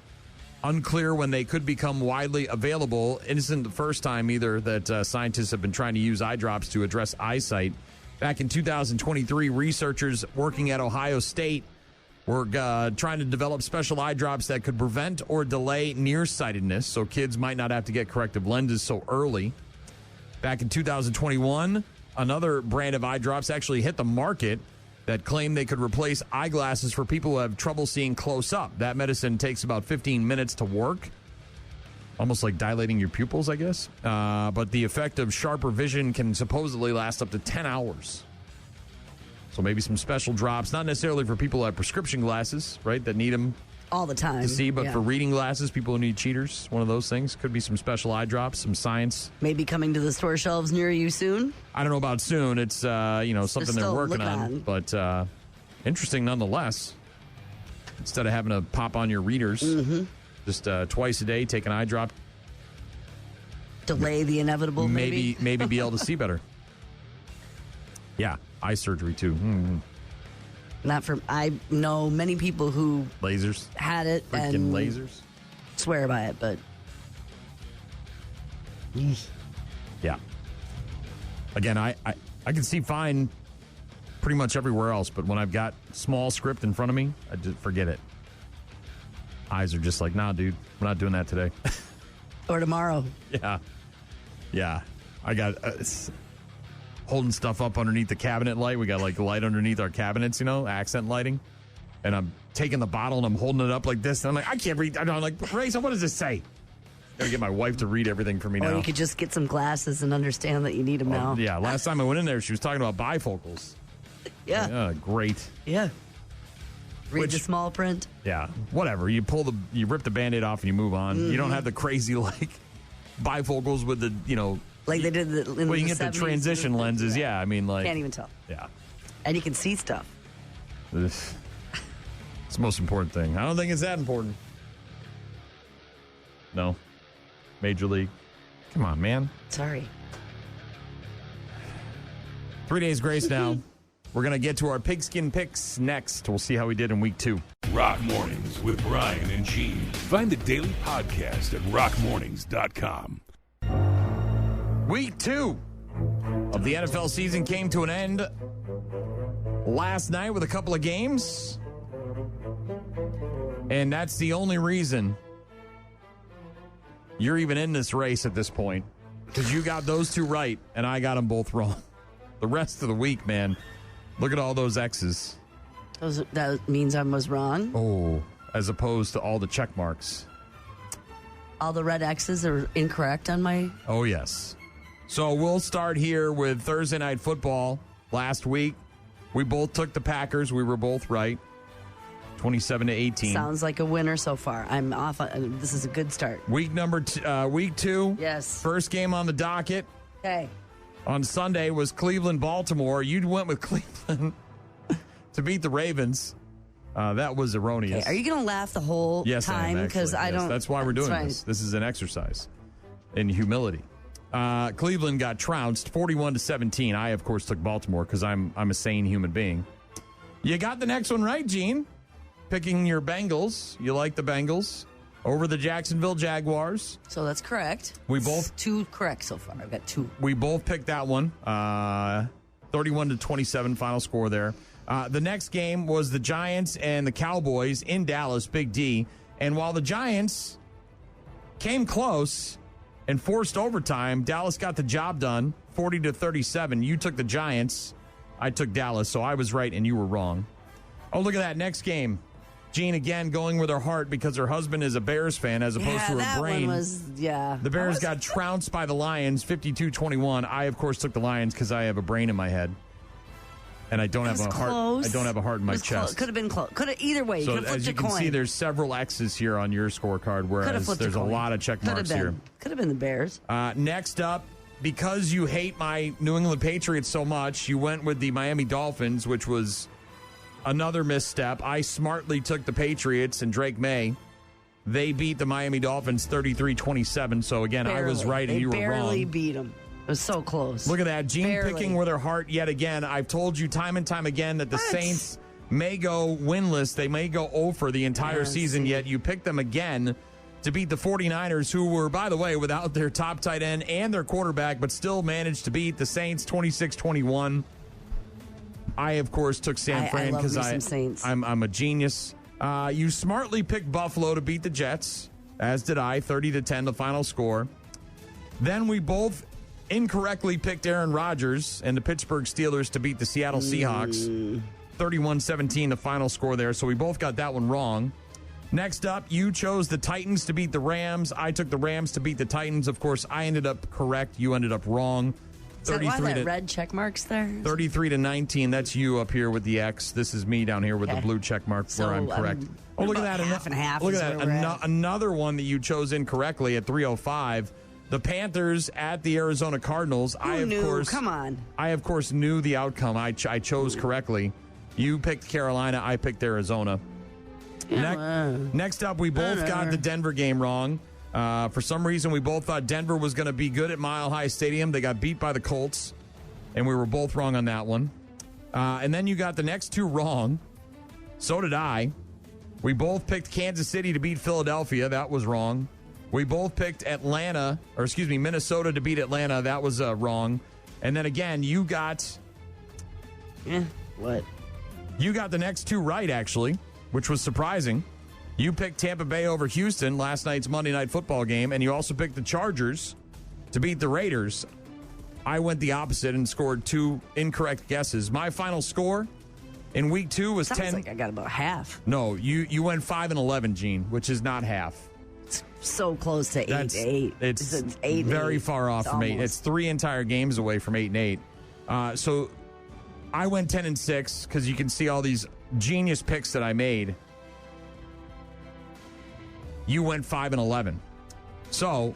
Unclear when they could become widely available. It isn't the first time either that scientists have been trying to use eye drops to address eyesight. Back in 2023, researchers working at Ohio State were trying to develop special eye drops that could prevent or delay nearsightedness, so kids might not have to get corrective lenses so early. Back in 2021, another brand of eye drops actually hit the market that claimed they could replace eyeglasses for people who have trouble seeing close up. That medicine takes about 15 minutes to work, almost like dilating your pupils, I guess. But the effect of sharper vision can supposedly last up to 10 hours. So maybe some special drops, not necessarily for people who have prescription glasses, right, that need them all the time to see, but for reading glasses, people who need cheaters, one of those things. Could be some special eye drops, some science. Maybe coming to the store shelves near you soon. I don't know about soon. It's something they're working on, but interesting nonetheless. Instead of having to pop on your readers, just twice a day, take an eye drop. Delay the inevitable. Maybe be able to see better. Yeah, eye surgery too. Not for. I know many people who lasers had it freaking and lasers swear by it, but yeah. Again, I can see fine pretty much everywhere else, but when I've got small script in front of me, I just forget it. Eyes are just like, nah, dude, we're not doing that today. Or tomorrow. Yeah. I got holding stuff up underneath the cabinet light. We got like light underneath our cabinets, accent lighting. And I'm taking the bottle and I'm holding it up like this. And I'm like, I can't read. I'm like, Raisa, what does this say? Gotta get my wife to read everything for me now. Or you could just get some glasses and understand that you need them now. Yeah, last time I went in there, she was talking about bifocals. Yeah. Great. Yeah. Read the small print. Yeah, whatever. You rip the Band-Aid off and you move on. You don't have the crazy, bifocals with the, Like they did in well, you the can get 70s, the transition lenses. Yeah, I mean, like can't even tell. Yeah, and you can see stuff. It's the most important thing. I don't think it's that important. No, Major League. Come on, man. Sorry. 3 days grace now. We're going to get to our pigskin picks next. We'll see how we did in week 2. Rock Mornings with Brian and Gene. Find the daily podcast at rockmornings.com. Week 2 of the NFL season came to an end last night with a couple of games. And that's the only reason you're even in this race at this point. Because you got those two right, and I got them both wrong. The rest of the week, man, look at all those X's. That means I was wrong? Oh, as opposed to all the check marks. All the red X's are incorrect on my... Oh, yes. So we'll start here with Thursday Night Football. Last week, we both took the Packers. We were both right. 27-18. Sounds like a winner so far. I'm off. This is a good start. Week 2. Yes. First game on the docket. Okay. On Sunday was Cleveland-Baltimore. You went with Cleveland to beat the Ravens. That was erroneous. Okay. Are you going to laugh the whole time? Because I don't. That's why we're doing this. This is an exercise in humility. Cleveland got trounced 41-17. I, of course, took Baltimore because I'm a sane human being. You got the next one right, Gene. Picking your Bengals. You like the Bengals over the Jacksonville Jaguars. So that's correct. We both 2 correct so far. I've got 2. We both picked that one. 31-27 final score there. The next game was the Giants and the Cowboys in Dallas, Big D. And while the Giants came close and forced overtime, Dallas got the job done, 40-37. You took the Giants. I took Dallas, so I was right and you were wrong. Oh, look at that. Next game. Jean, again, going with her heart because her husband is a Bears fan as opposed to her brain. The Bears got trounced by the Lions, 52-21. I, of course, took the Lions because I have a brain in my head. And I don't have a heart. I don't have a heart in my chest. Could have been close. Could have either way. You so could have flipped as you a can coin. see, there's several X's here on your scorecard, whereas there's a lot of check marks here. Could have been the Bears. Next up, because you hate my New England Patriots so much, you went with the Miami Dolphins, which was another misstep. I smartly took the Patriots and Drake May. They beat the Miami Dolphins 33-27. So again, I was right and you were wrong. They barely beat them. It was so close. Look at that. Jean picking with her heart yet again. I've told you time and time again that the Saints may go winless. They may go 0 for the entire season, yet you picked them again to beat the 49ers, who were, by the way, without their top tight end and their quarterback, but still managed to beat the Saints 26-21. I, of course, took San Fran because I'm a genius. You smartly picked Buffalo to beat the Jets, as did I, 30-10, the final score. Then we both incorrectly picked Aaron Rodgers and the Pittsburgh Steelers to beat the Seattle Seahawks. 31-17, the final score there. So we both got that one wrong. Next up, you chose the Titans to beat the Rams. I took the Rams to beat the Titans. Of course, I ended up correct. You ended up wrong. Is that why that red check marks there? 33-19. That's you up here with the X. This is me down here with the blue check mark where I'm correct. Look at that. Half and half. Look at that. Another one that you chose incorrectly at 3:05. The Panthers at the Arizona Cardinals. Come on. I, of course, knew the outcome. I chose correctly. You picked Carolina. I picked Arizona. Next up, we both got the Denver game wrong. For some reason, we both thought Denver was going to be good at Mile High Stadium. They got beat by the Colts, and we were both wrong on that one. And then you got the next two wrong. So did I. We both picked Kansas City to beat Philadelphia. That was wrong. We both picked Minnesota to beat Atlanta. That was wrong. And then again, you got... What? You got the next two right, actually, which was surprising. You picked Tampa Bay over Houston last night's Monday Night Football game, and you also picked the Chargers to beat the Raiders. I went the opposite and scored 2 incorrect guesses. My final score in week 2 was 10. Sounds like I got about half. No, you went 5-11, Gene, which is not half. It's so close to 8-8. It's 8-8. very far off from 8. It's 3 entire games away from 8-8. So I went 10-6 because you can see all these genius picks that I made. You went 5-11. So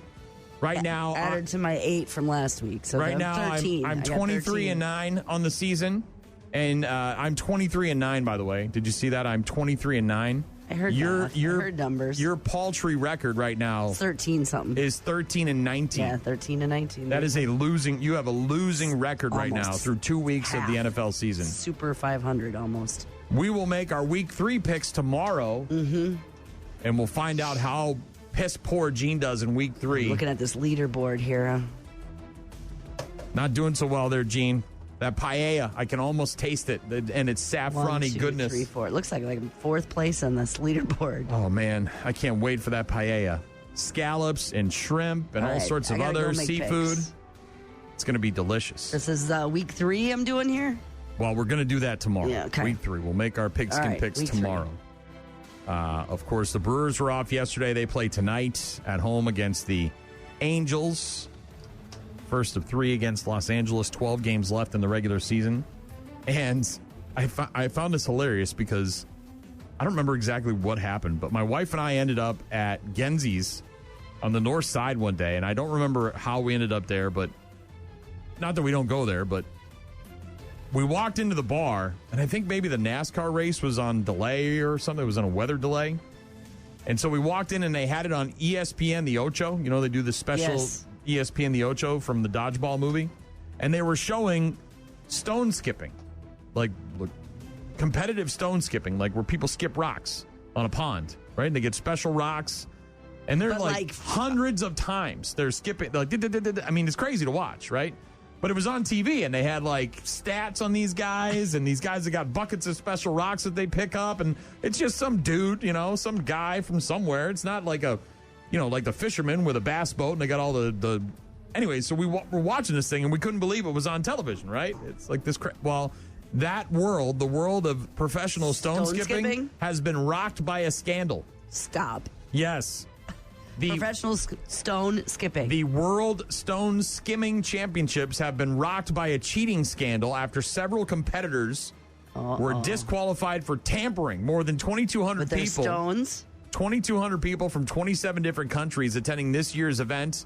Right now, added to my 8 from last week. So right now, 13. I'm 23-9 on the season, and I'm 23-9. By the way, did you see that? I'm 23-9. I heard that. I heard numbers. Your paltry record right now 13 something is 13-19. Yeah, 13-19. That is you have a losing record right now through 2 weeks of the NFL season. Super 500 almost. We will make our week 3 picks tomorrow, and we'll find out how piss poor Gene does in week 3. I'm looking at this leaderboard here. Not doing so well there, Gene. That paella, I can almost taste it, and it's saffrony goodness. 1, 2, 3, 4. It looks like 4th place on this leaderboard. Oh, man. I can't wait for that paella. Scallops and shrimp and all sorts of other seafood. Picks. It's going to be delicious. This is week 3 I'm doing here? Well, we're going to do that tomorrow. Yeah, okay. Week 3. We'll make our pigskin picks tomorrow. Of course, the Brewers were off yesterday. They play tonight at home against the Angels. First of 3 against Los Angeles. 12 games left in the regular season. And I found this hilarious because I don't remember exactly what happened, but my wife and I ended up at Genzi's on the north side one day, and I don't remember how we ended up there, but not that we don't go there, but we walked into the bar, and I think maybe the NASCAR race was on delay or something. It was on a weather delay. And so we walked in, and they had it on ESPN, the Ocho. You know, they do the special ESPN, the Ocho from the Dodgeball movie. And they were showing stone skipping, like competitive stone skipping, like where people skip rocks on a pond, right? And they get special rocks. And they're like hundreds of times they're skipping. Like, I mean, it's crazy to watch, right? But it was on TV, and they had, like, stats on these guys, and these guys that got buckets of special rocks that they pick up, and it's just some dude, you know, some guy from somewhere. It's not like like the fishermen with a bass boat, and they got all the Anyway, so we were watching this thing, and we couldn't believe it was on television, right? It's like this that world, the world of professional stone skipping, has been rocked by a scandal. Stop. Yes. Professional stone skipping. The World Stone Skimming Championships have been rocked by a cheating scandal after several competitors were disqualified for tampering. More than 2,200 people. Stones? 2,200 people from 27 different countries attending this year's event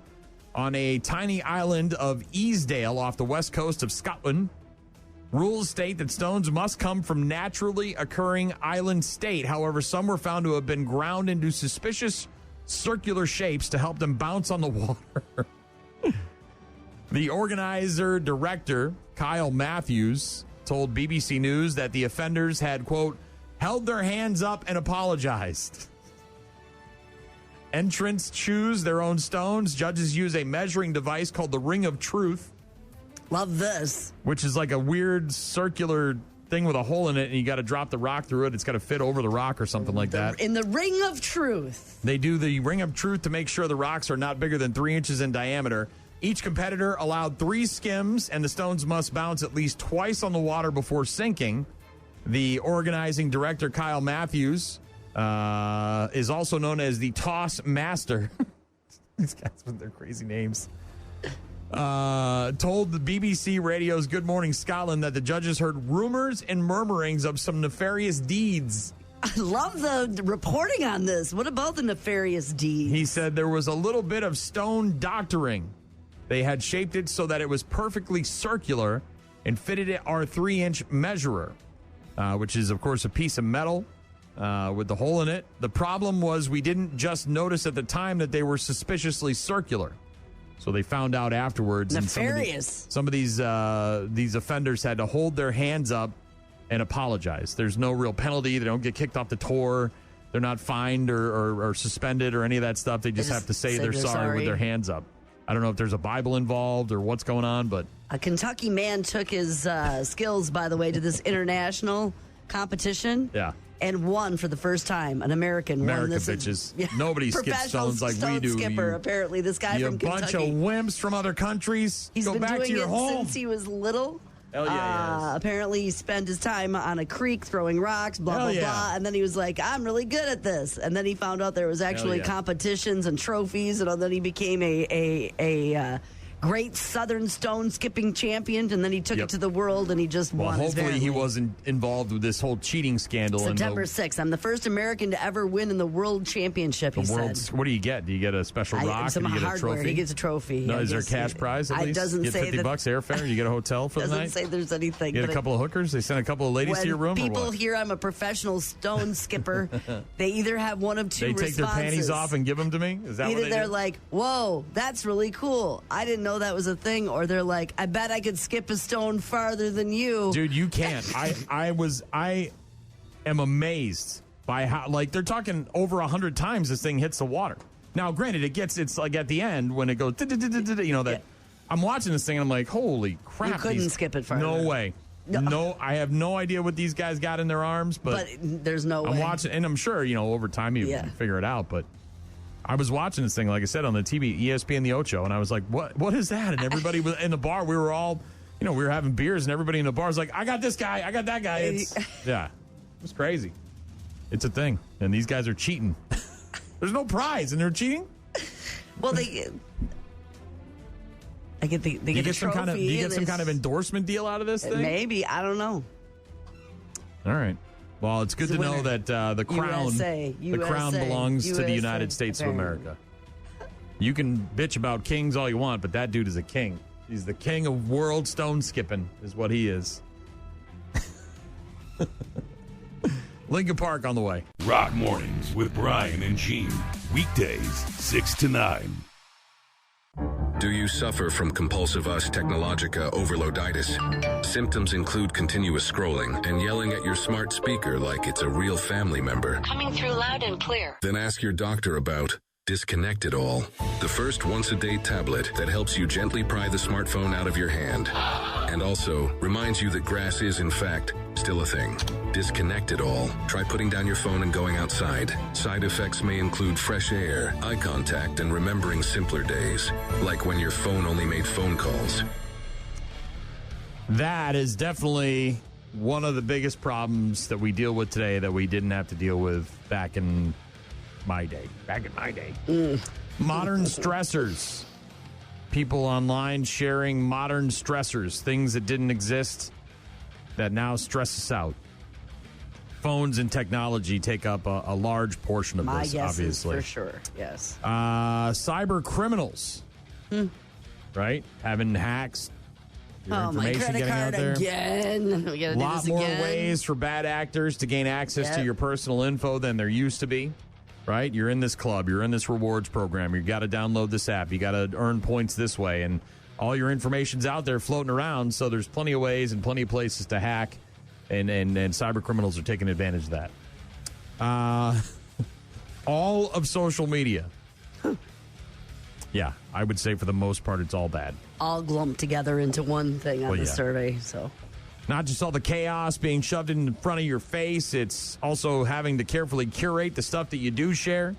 on a tiny island of Easdale off the west coast of Scotland. Rules state that stones must come from naturally occurring island state. However, some were found to have been ground into suspicious circular shapes to help them bounce on the water. The organizer director, Kyle Matthews, told BBC News that the offenders had, quote, held their hands up and apologized. Entrants choose their own stones. Judges use a measuring device called the Ring of Truth. Love this. Which is like a weird circular thing with a hole in it, and you got to drop the rock through it. It's got to fit over the rock or something like that. In the Ring of Truth. They do the Ring of Truth to make sure the rocks are not bigger than 3 inches in diameter. Each competitor allowed 3 skims, and the stones must bounce at least twice on the water before sinking. The organizing director, Kyle Matthews, is also known as the Toss Master. These guys with their crazy names. Told the BBC Radio's Good Morning Scotland that the judges heard rumors and murmurings of some nefarious deeds. I love the reporting on this. What about the nefarious deeds? He said there was a little bit of stone doctoring. They had shaped it so that it was perfectly circular and fitted our 3-inch measurer, which is, of course, a piece of metal with the hole in it. The problem was we didn't just notice at the time that they were suspiciously circular. So they found out afterwards. Nefarious. And some of these offenders had to hold their hands up and apologize. There's no real penalty. They don't get kicked off the tour. They're not fined or suspended or any of that stuff. They just have to say they're sorry with their hands up. I don't know if there's a Bible involved or what's going on, but a Kentucky man took his skills, by the way, to this international competition. Yeah. And won for the first time. An American won this. Bitches. Nobody skips stones like we do. Skipper, apparently. This guy from Kentucky. A bunch of wimps from other countries. He's Go been back doing to your it home. since he was little. Hell yeah, apparently he spent his time on a creek throwing rocks, blah, blah, blah. And then he was like, I'm really good at this. And then he found out there was actually competitions and trophies. And then he became a great Southern stone skipping champion, and then he took it to the world, and he just won. Hopefully he wasn't involved with this whole cheating scandal. September 6th. I'm the first American to ever win in the World Championship, he said. What do you get? Do you get a special rock? Some do you get hardware. A trophy? He gets a trophy. No, is there a cash prize at least? It doesn't get say $50 airfare? Do you get a hotel for the night? Doesn't say there's anything. You get a couple of hookers? They send a couple of ladies to your room, or what? People hear I'm a professional stone skipper, they either have one of two responses. They take their panties off and give them to me? Is that either what they they're do? like, whoa, that's really cool. I didn't know that was a thing. Or they're like, I bet I could skip a stone farther than you. Dude, you can't. I am amazed by how, like, they're talking over 100 times this thing hits the water. Now, granted, it's like at the end when it goes, you know, that I'm watching this thing and I'm like, holy crap. You couldn't skip it farther. No way. No, I have no idea what these guys got in their arms, but there's no way. I'm watching, and I'm sure, you know, over time you can figure it out, but I was watching this thing, like I said, on the TV, ESPN The Ocho, and I was like, what is that? And everybody was in the bar. We were all, you know, we were having beers, and everybody in the bar was like, I got this guy. I got that guy. It was crazy. It's a thing. And these guys are cheating. There's no prize, and they're cheating? Well, they get a trophy. Do you get some kind of endorsement deal out of this thing? Maybe. I don't know. All right. Well, it's good to know that the crown belongs to the United States of America. You can bitch about kings all you want, but that dude is a king. He's the king of world stone skipping, is what he is. Lincoln Park on the way. Rock Mornings with Brian and Gene. Weekdays, 6 to 9. Do you suffer from compulsive technologica overloaditis? Symptoms include continuous scrolling and yelling at your smart speaker like it's a real family member. Coming through loud and clear. Then ask your doctor about Disconnect It All, the first once-a-day tablet that helps you gently pry the smartphone out of your hand and also reminds you that grass is, in fact, still a thing. Disconnect It All. Try putting down your phone and going outside. Side effects may include fresh air, eye contact, and remembering simpler days, like when your phone only made phone calls. That is definitely one of the biggest problems that we deal with today that we didn't have to deal with back in my day. Modern stressors. People online sharing modern stressors, things that didn't exist that now stress us out. Phones and technology take up a large portion of this, obviously. For sure, yes. Cyber criminals, right? Having hacks. Your my credit card again. We gotta do lot this more again. ways for bad actors to gain access to your personal info than there used to be. Right? You're in this club. You're in this rewards program. You got to download this app. You got to earn points this way. And all your information's out there floating around. So there's plenty of ways and plenty of places to hack. And cyber criminals are taking advantage of that. All of social media. Yeah, I would say for the most part, it's all bad. All lumped together into one thing on the survey. So, not just all the chaos being shoved in front of your face, it's also having to carefully curate the stuff that you do share.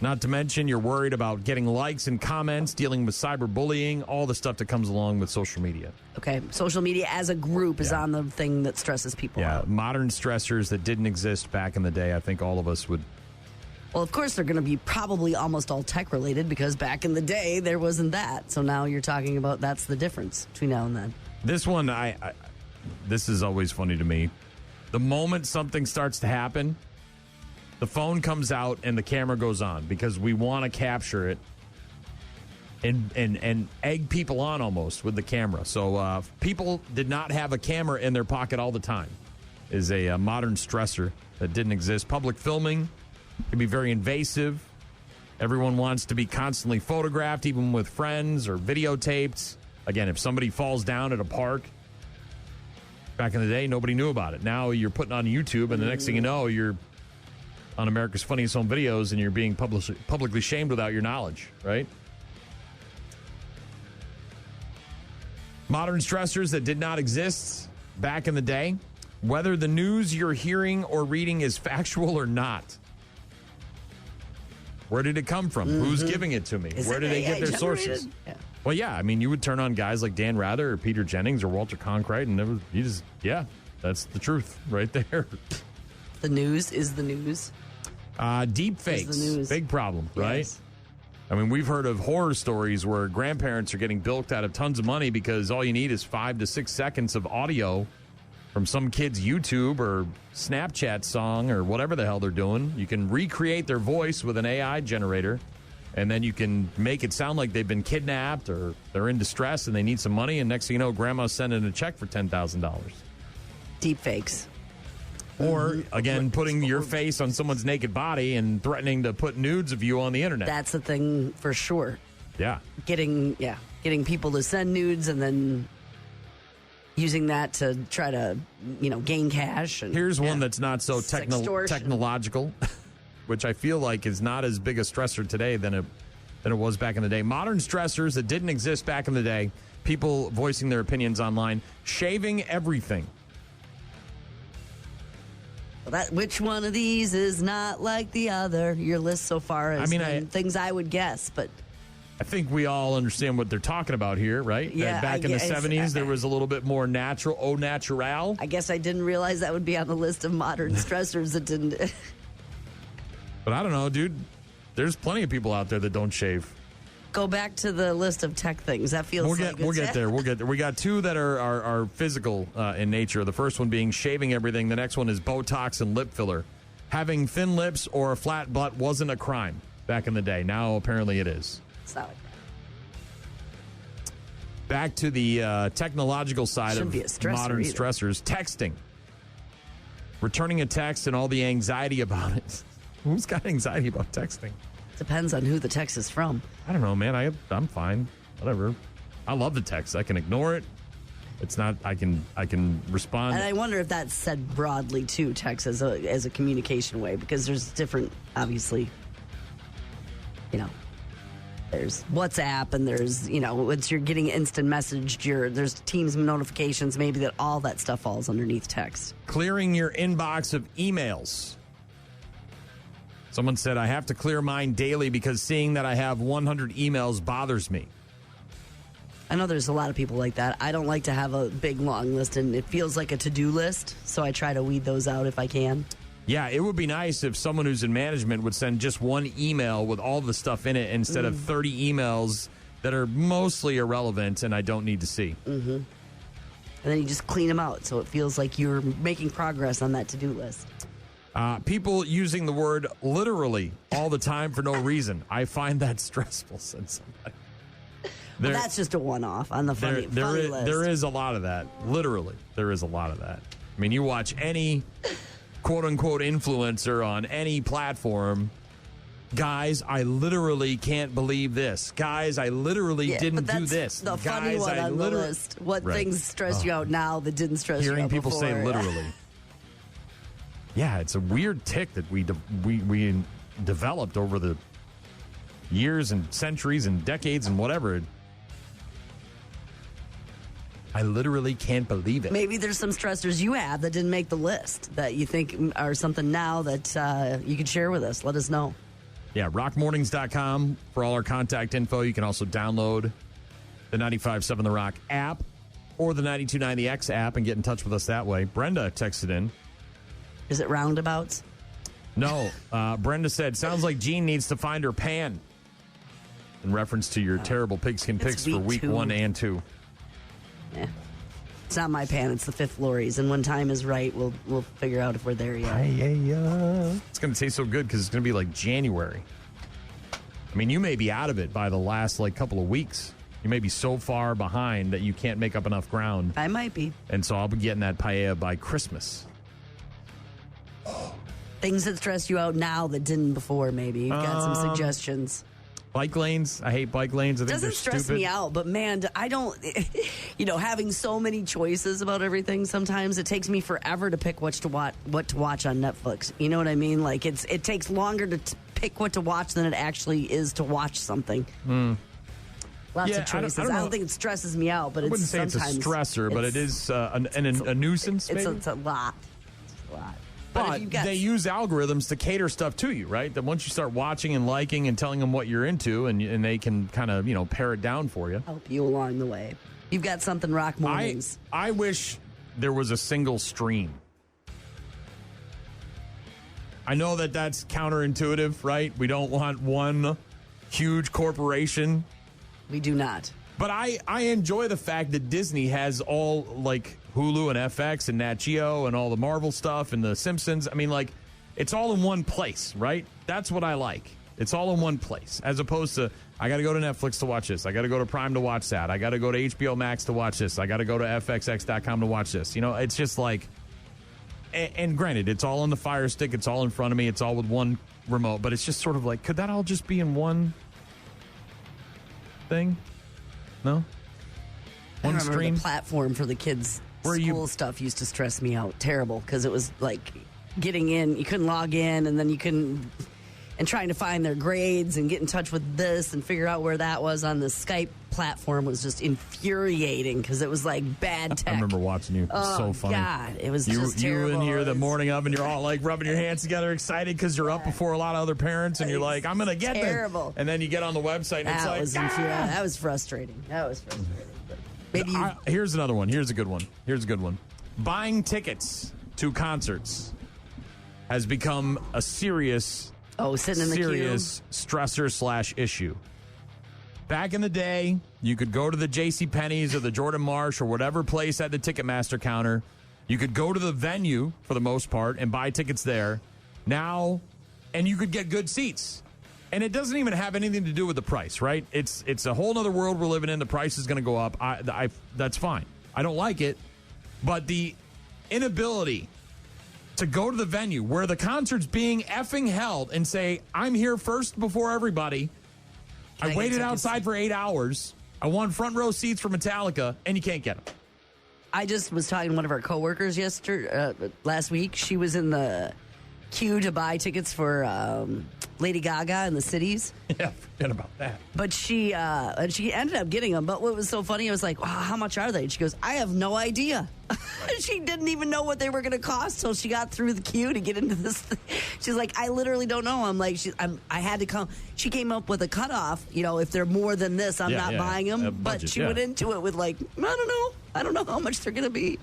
Not to mention, you're worried about getting likes and comments, dealing with cyberbullying, all the stuff that comes along with social media. Okay, social media as a group is on the thing that stresses people out. Modern stressors that didn't exist back in the day, I think all of us would. Well, of course, they're going to be probably almost all tech-related because back in the day, there wasn't that. So now you're talking about that's the difference between now and then. This one, this is always funny to me. The moment something starts to happen, the phone comes out and the camera goes on because we want to capture it and egg people on almost with the camera. So people did not have a camera in their pocket all the time is a modern stressor that didn't exist. Public filming can be very invasive. Everyone wants to be constantly photographed, even with friends or videotaped. Again, if somebody falls down at a park, back in the day, nobody knew about it. Now you're putting on YouTube, and the next thing you know, you're on America's Funniest Home Videos, and you're being publicly shamed without your knowledge, right? Modern stressors that did not exist back in the day. Whether the news you're hearing or reading is factual or not. Where did it come from? Who's giving it to me? Where did they get their sources? Yeah. Well, yeah. I mean, you would turn on guys like Dan Rather or Peter Jennings or Walter Cronkite, and that's the truth right there. The news is the news. Deep fakes, big problem, right? Yes. I mean, we've heard of horror stories where grandparents are getting bilked out of tons of money because all you need is 5 to 6 seconds of audio from some kid's YouTube or Snapchat song or whatever the hell they're doing. You can recreate their voice with an AI generator, and then you can make it sound like they've been kidnapped or they're in distress and they need some money, and next thing you know, grandma's sending a check for $10,000. Deep fakes. Or, again, putting your face on someone's naked body and threatening to put nudes of you on the internet. That's the thing for sure. Yeah. Getting people to send nudes and then using that to try to, gain cash. And, here's one that's not so technological, which I feel like is not as big a stressor today than it was back in the day. Modern stressors that didn't exist back in the day, people voicing their opinions online, shaving everything. Which one of these is not like the other? Your list so far has been things I would guess, but I think we all understand what they're talking about here, right? Yeah, that back in the 70s, there was a little bit more natural, au naturel. I guess I didn't realize that would be on the list of modern stressors that didn't. But I don't know, dude. There's plenty of people out there that don't shave. Go back to the list of tech things. That feels We'll get there. We'll get there. We got two that are physical in nature. The first one being shaving everything. The next one is Botox and lip filler. Having thin lips or a flat butt wasn't a crime back in the day. Now, apparently, it is. It's not a crime. Back to the technological side of modern stressors. Texting. Returning a text and all the anxiety about it. Who's got anxiety about texting? Depends on who the text is from. I don't know, man. I'm fine. Whatever. I love the text. I can ignore it. It's not. I can respond. And I wonder if that's said broadly too, text as a communication way, because there's different. Obviously, there's WhatsApp and there's once you're getting instant message, there's Teams notifications. Maybe that all that stuff falls underneath text. Clearing your inbox of emails. Someone said, I have to clear mine daily because seeing that I have 100 emails bothers me. I know there's a lot of people like that. I don't like to have a big, long list, and it feels like a to-do list, so I try to weed those out if I can. Yeah, it would be nice if someone who's in management would send just one email with all the stuff in it instead of 30 emails that are mostly irrelevant and I don't need to see. Mm-hmm. And then you just clean them out so it feels like you're making progress on that to-do list. People using the word literally all the time for no reason. I find that stressful, said somebody. Well, that's just a one-off on the funny list. There is a lot of that. Literally, there is a lot of that. I mean, you watch any quote-unquote influencer on any platform. Guys, I literally can't believe this. Guys, I literally didn't do this. The funny one on the list. What things stress you out now that didn't stress you out before? Hearing people say literally. Yeah, it's a weird tick that we developed over the years and centuries and decades and whatever. I literally can't believe it. Maybe there's some stressors you have that didn't make the list that you think are something now that you could share with us. Let us know. Yeah, rockmornings.com for all our contact info. You can also download the 95.7 The Rock app or the 92.9 The X app and get in touch with us that way. Brenda texted in. Is it roundabouts? No. Brenda said, sounds like Jean needs to find her pan. In reference to your terrible pigskin picks for week 1 and 2. Yeah. It's not my pan. It's the Fifth Lori's. And when time is right, we'll figure out if we're there yet. It's going to taste so good because it's going to be like January. I mean, you may be out of it by the last couple of weeks. You may be so far behind that you can't make up enough ground. I might be. And so I'll be getting that paella by Christmas. Things that stress you out now that didn't before, maybe. You've got some suggestions. Bike lanes. I hate bike lanes. I think they're stupid. Doesn't stress me out, but man, I don't, having so many choices about everything, sometimes it takes me forever to pick what to watch on Netflix. You know what I mean? Like, it takes longer to pick what to watch than it actually is to watch something. Lots of choices. I don't think it stresses me out, but I wouldn't say it's a stressor, but it is a nuisance, maybe? It's a lot. It's a lot. But they use algorithms to cater stuff to you, right? That once you start watching and liking and telling them what you're into, and they can kind of, pare it down for you. Help you along the way. You've got something, Rock Mornings. I wish there was a single stream. I know that's counterintuitive, right? We don't want one huge corporation. We do not. But I enjoy the fact that Disney has all, like, Hulu and FX and Nat Geo and all the Marvel stuff and The Simpsons. I mean, like, it's all in one place, right? That's what I like. It's all in one place, as opposed to, I got to go to Netflix to watch this. I got to go to Prime to watch that. I got to go to HBO Max to watch this. I got to go to FXX.com to watch this. You know, it's just like, and granted, it's all on the Fire Stick. It's all in front of me. It's all with one remote. But it's just sort of like, could that all just be in one thing? No? One stream? The platform for the kids' school stuff used to stress me out. Terrible, because it was like getting in. You couldn't log in, and then you couldn't... And trying to find their grades and get in touch with this and figure out where that was on the Skype platform was just infuriating because it was like bad tech. I remember watching you. It was so funny. God, it was just terrible. You in here the morning of, and you're all like rubbing your hands together, excited because you're up before a lot of other parents, and you're like, I'm going to get terrible. And then you get on the website, and it's like, that was frustrating. But maybe here's another one. Here's a good one. Buying tickets to concerts has become a serious stressor / issue. Back in the day, you could go to the JCPenney's or the Jordan Marsh or whatever place at the Ticketmaster counter. You could go to the venue for the most part and buy tickets there. Now, and you could get good seats. And it doesn't even have anything to do with the price, right? It's a whole other world we're living in. The price is going to go up. That's fine. I don't like it. But the inability to go to the venue where the concert's being effing held and say, I'm here first before everybody. I waited outside for 8 hours. I want front row seats for Metallica, and you can't get them. I just was talking to one of our coworkers last week. She was in the queue to buy tickets for Lady Gaga in the cities. Yeah, forget about that. But she ended up getting them. But what was so funny, I was like, wow, how much are they? And she goes, I have no idea. She didn't even know what they were going to cost till she got through the queue to get into this thing. She's like, I literally don't know. I'm like, I had to come. She came up with a cutoff. You know, if they're more than this, I'm not buying them. But she went into it with like, I don't know how much they're going to be.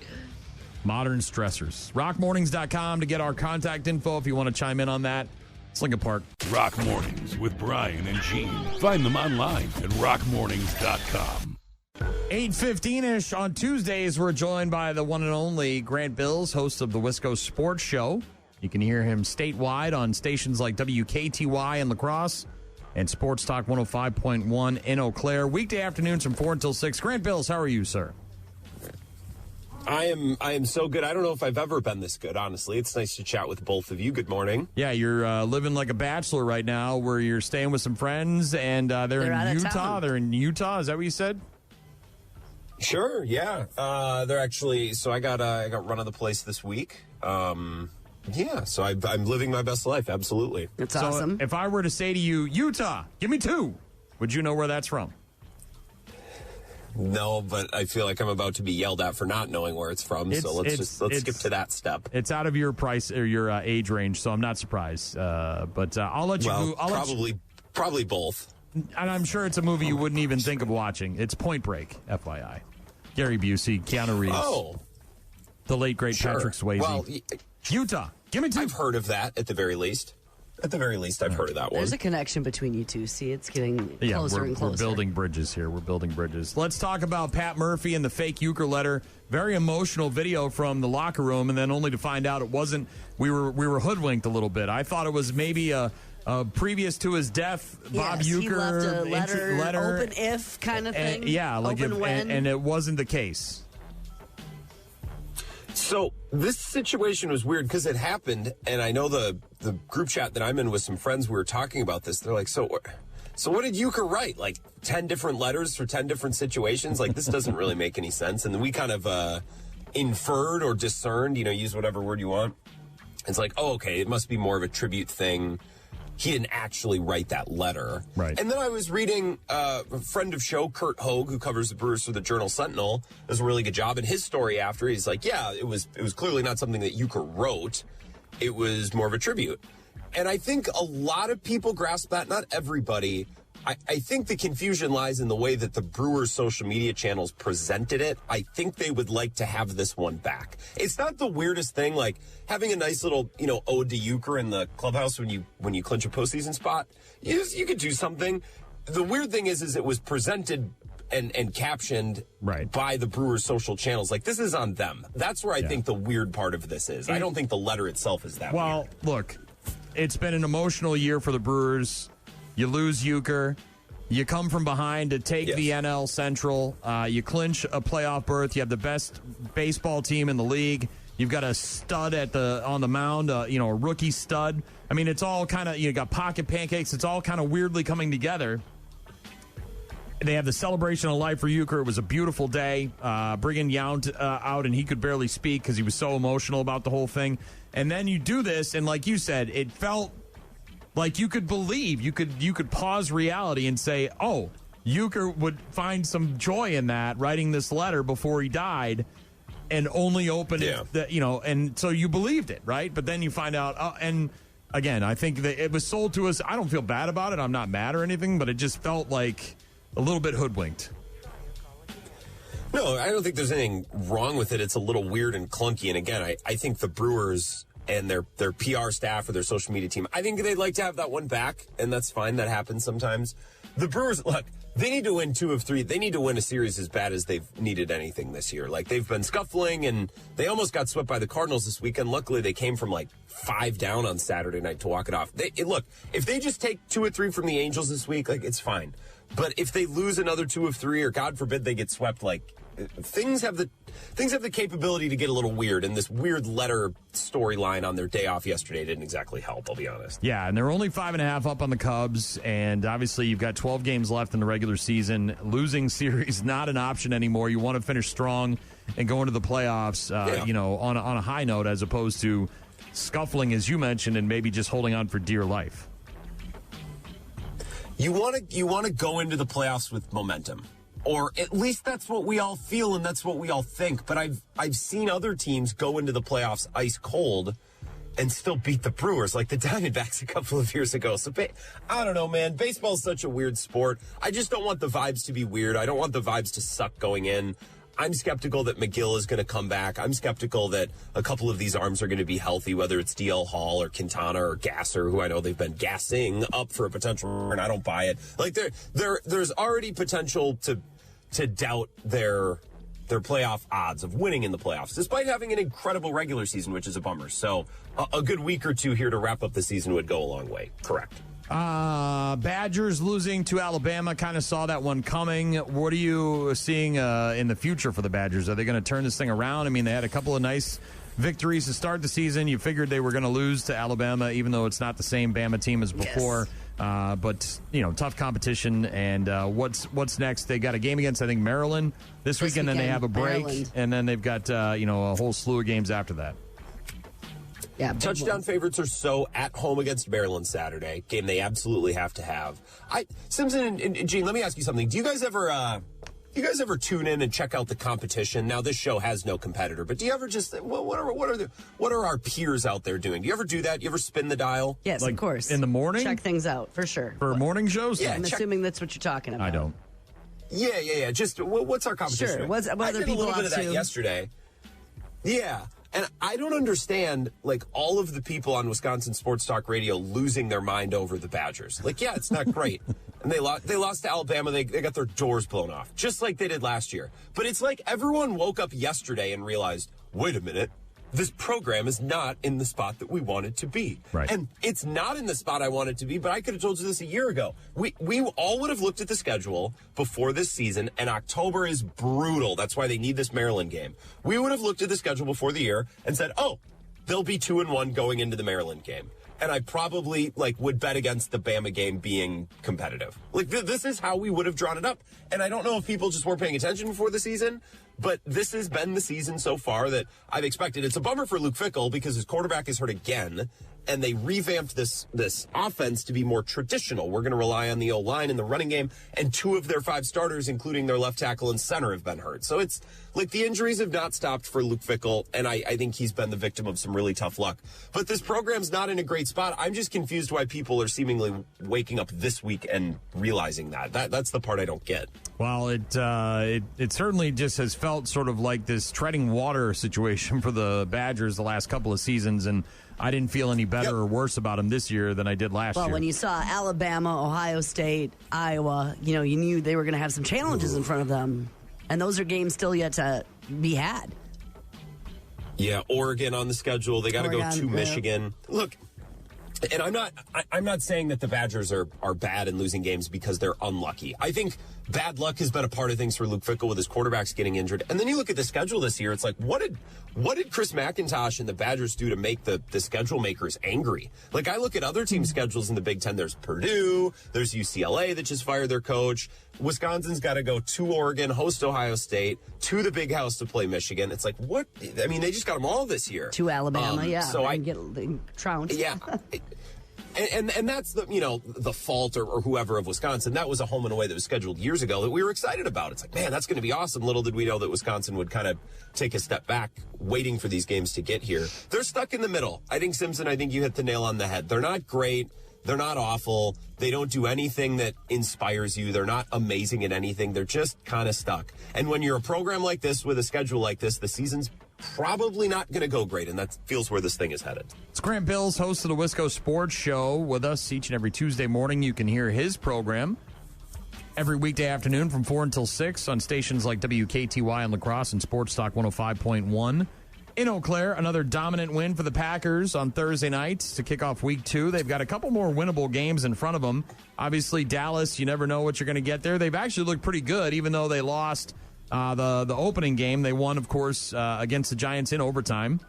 Modern stressors. Rockmornings.com to get our contact info if you want to chime in on that. It's Lincoln Park. Rock Mornings with Brian and Gene. Find them online at rockmornings.com. 8:15-ish on Tuesdays, we're joined by the one and only Grant Bills, host of the Wisco Sports Show. You can hear him statewide on stations like WKTY in La Crosse and Sports Talk 105.1 in Eau Claire. Weekday afternoons from 4 until 6. Grant Bills, how are you, sir? I am so good. I don't know if I've ever been this good, honestly. It's nice to chat with both of you. Good morning. Yeah, you're living like a bachelor right now where you're staying with some friends, and they're in Utah. They're in Utah. Is that what you said? Sure, yeah. They're actually, so I got run of the place this week. Yeah, so I'm living my best life, absolutely. It's awesome. If I were to say to you, Utah, give me 2, would you know where that's from? No, but I feel like I'm about to be yelled at for not knowing where it's from. So let's skip to that step. It's out of your price or your age range, so I'm not surprised. But I'll let you. Probably both. And I'm sure it's a movie you wouldn't even think of watching. It's Point Break, FYI. Gary Busey, Keanu Reeves. Oh, the late great Patrick Swayze. Well, Utah, give me 2. I've heard of that at the very least. I've heard of that one. There's a connection between you two. See, it's getting closer and closer. We're building bridges here. Let's talk about Pat Murphy and the fake euchre letter. Very emotional video from the locker room, and then only to find out it wasn't. We were hoodwinked a little bit. I thought it was maybe a previous to his death, Bob Uecker he left a letter, open if kind of thing. And it wasn't the case. So this situation was weird because it happened, and I know the group chat that I'm in with some friends, we were talking about this. They're like, so what did Euchre write? Like 10 different letters for 10 different situations? Like, this doesn't really make any sense. And then we kind of inferred or discerned, use whatever word you want. It's like, oh, okay, it must be more of a tribute thing. He didn't actually write that letter. Right. And then I was reading a friend of show, Kurt Hogue, who covers the Brewers for the Journal Sentinel, does a really good job. In his story after, he's like, yeah, it was clearly not something that Euchre wrote. It was more of a tribute. And I think a lot of people grasp that, not everybody, I think the confusion lies in the way that the Brewers' social media channels presented it. I think they would like to have this one back. It's not the weirdest thing, like having a nice little, ode to Euchre in the clubhouse when you clinch a postseason spot. You could do something. The weird thing is it was presented and captioned by the Brewers' social channels. Like, this is on them. That's where I think the weird part of this is. I don't think the letter itself is that weird. Look, it's been an emotional year for the Brewers. You lose Euchre. You come from behind to take the NL Central. You clinch a playoff berth. You have the best baseball team in the league. You've got a stud on the mound, a rookie stud. I mean, it's all kind of, you got pocket pancakes. It's all kind of weirdly coming together. They have the celebration of life for Euchre. It was a beautiful day. Bringing Yount out, and he could barely speak because he was so emotional about the whole thing. And then you do this, and like you said, it felt like you could believe, you could pause reality and say, oh, Euchre would find some joy in that, writing this letter before he died, and only open it, and so you believed it, right? But then you find out, and again, I think that it was sold to us. I don't feel bad about it. I'm not mad or anything, but it just felt like a little bit hoodwinked. No, I don't think there's anything wrong with it. It's a little weird and clunky. And again, I think the Brewers and their PR staff or their social media team, I think they'd like to have that one back, and that's fine. That happens sometimes. The Brewers, look, they need to win 2 of 3. They need to win a series as bad as they've needed anything this year. Like, they've been scuffling, and they almost got swept by the Cardinals this weekend. Luckily, they came from 5 down on Saturday night to walk it off. Look, if they just take 2 or 3 from the Angels this week, it's fine. But if they lose another 2 of 3, or God forbid they get swept, things have the capability to get a little weird, and this weird letter storyline on their day off yesterday didn't exactly help, I'll be honest. Yeah, and they're only 5.5 up on the Cubs, and obviously you've got 12 games left in the regular season. Losing series not an option anymore. You want to finish strong and go into the playoffs, on a high note, as opposed to scuffling, as you mentioned, and maybe just holding on for dear life. You want to go into the playoffs with momentum. Or at least that's what we all feel and that's what we all think. But I've seen other teams go into the playoffs ice cold and still beat the Brewers, like the Diamondbacks a couple of years ago. So I don't know, man. Baseball is such a weird sport. I just don't want the vibes to be weird. I don't want the vibes to suck going in. I'm skeptical that McGill is going to come back. I'm skeptical that a couple of these arms are going to be healthy, whether it's DL Hall or Quintana or Gasser, who I know they've been gassing up for a potential, and I don't buy it. There's already potential to doubt their playoff odds of winning in the playoffs, despite having an incredible regular season, which is a bummer. So a good week or 2 here to wrap up the season would go a long way. Correct. Badgers losing to Alabama, kind of saw that one coming. What are you seeing in the future for the Badgers? Are they going to turn this thing around? I mean, they had a couple of nice victories to start the season. You figured they were going to lose to Alabama, even though it's not the same Bama team as before. Yes. But tough competition. And what's next? They got a game against, I think, Maryland this weekend. Then they have a break, Maryland. And then they've got a whole slew of games after that. Yeah, touchdown favorites are so at home against Maryland Saturday, game they absolutely have to have. Simpson and Gene, let me ask you something. Do you guys ever tune in and check out the competition? Now, this show has no competitor, but do you ever just what are our peers out there doing? Do you ever do that? You ever spin the dial? Yes, of course. In the morning, check things out for sure. For morning shows, yeah. I'm assuming that's what you're talking about. I don't. Yeah. Just what's our competition? Sure. What I other did people a little bit of that to? yesterday. Yeah. And I don't understand, all of the people on Wisconsin Sports Talk Radio losing their mind over the Badgers. Yeah, it's not great. And they lost to Alabama. They got their doors blown off, just like they did last year. But it's like everyone woke up yesterday and realized, wait a minute, this program is not in the spot that we want it to be. Right. And it's not in the spot I want it to be, but I could have told you this a year ago. We all would have looked at the schedule before this season, and October is brutal. That's why they need this Maryland game. We would have looked at the schedule before the year and said, oh, they'll be 2-1 going into the Maryland game. And I probably would bet against the Bama game being competitive. This is how we would have drawn it up. And I don't know if people just weren't paying attention before the season, But this has been the season so far that I've expected. It's a bummer for Luke Fickell because his quarterback is hurt again, and they revamped this offense to be more traditional. We're going to rely on the O-line in the running game, and 2 of their 5 starters, including their left tackle and center, have been hurt. So it's like the injuries have not stopped for Luke Fickell, and I think he's been the victim of some really tough luck. But this program's not in a great spot. I'm just confused why people are seemingly waking up this week and realizing that. That's the part I don't get. Well, it certainly just has felt sort of like this treading water situation for the Badgers the last couple of seasons, and I didn't feel any better or worse about them this year than I did last year. Well, when you saw Alabama, Ohio State, Iowa, you knew they were going to have some challenges in front of them. And those are games still yet to be had. Yeah, Oregon on the schedule. They got to go to Michigan. Look, and I'm not saying that the Badgers are bad in losing games because they're unlucky. I think bad luck has been a part of things for Luke Fickell with his quarterbacks getting injured. And then you look at the schedule this year, it's like, what did Chris McIntosh and the Badgers do to make the schedule makers angry? Like, I look at other team schedules in the Big Ten. There's Purdue, there's UCLA that just fired their coach. Wisconsin's got to go to Oregon, host Ohio State, to the Big House to play Michigan. It's like, what? I mean, they just got them all this year. To Alabama, yeah. So I get trounced. Yeah. And that's the fault or whoever of Wisconsin. That was a home and away that was scheduled years ago that we were excited about. It's like, man, that's going to be awesome. Little did we know that Wisconsin would kind of take a step back, waiting for these games to get here. They're stuck in the middle. I think, Simpson, you hit the nail on the head. They're not great. They're not awful. They don't do anything that inspires you. They're not amazing at anything. They're just kind of stuck. And when you're a program like this with a schedule like this, the season's probably not going to go great, and that feels where this thing is headed. It's Grant Bills, host of the Wisco Sports Show, with us each and every Tuesday morning. You can hear his program every weekday afternoon from 4 until 6 on stations like WKTY in La Crosse and Sports Talk 105.1. In Eau Claire, another dominant win for the Packers on Thursday night to kick off week 2. They've got a couple more winnable games in front of them. Obviously, Dallas, you never know what you're going to get there. They've actually looked pretty good, even though they lost the opening game. They won, of course, against the Giants in overtime.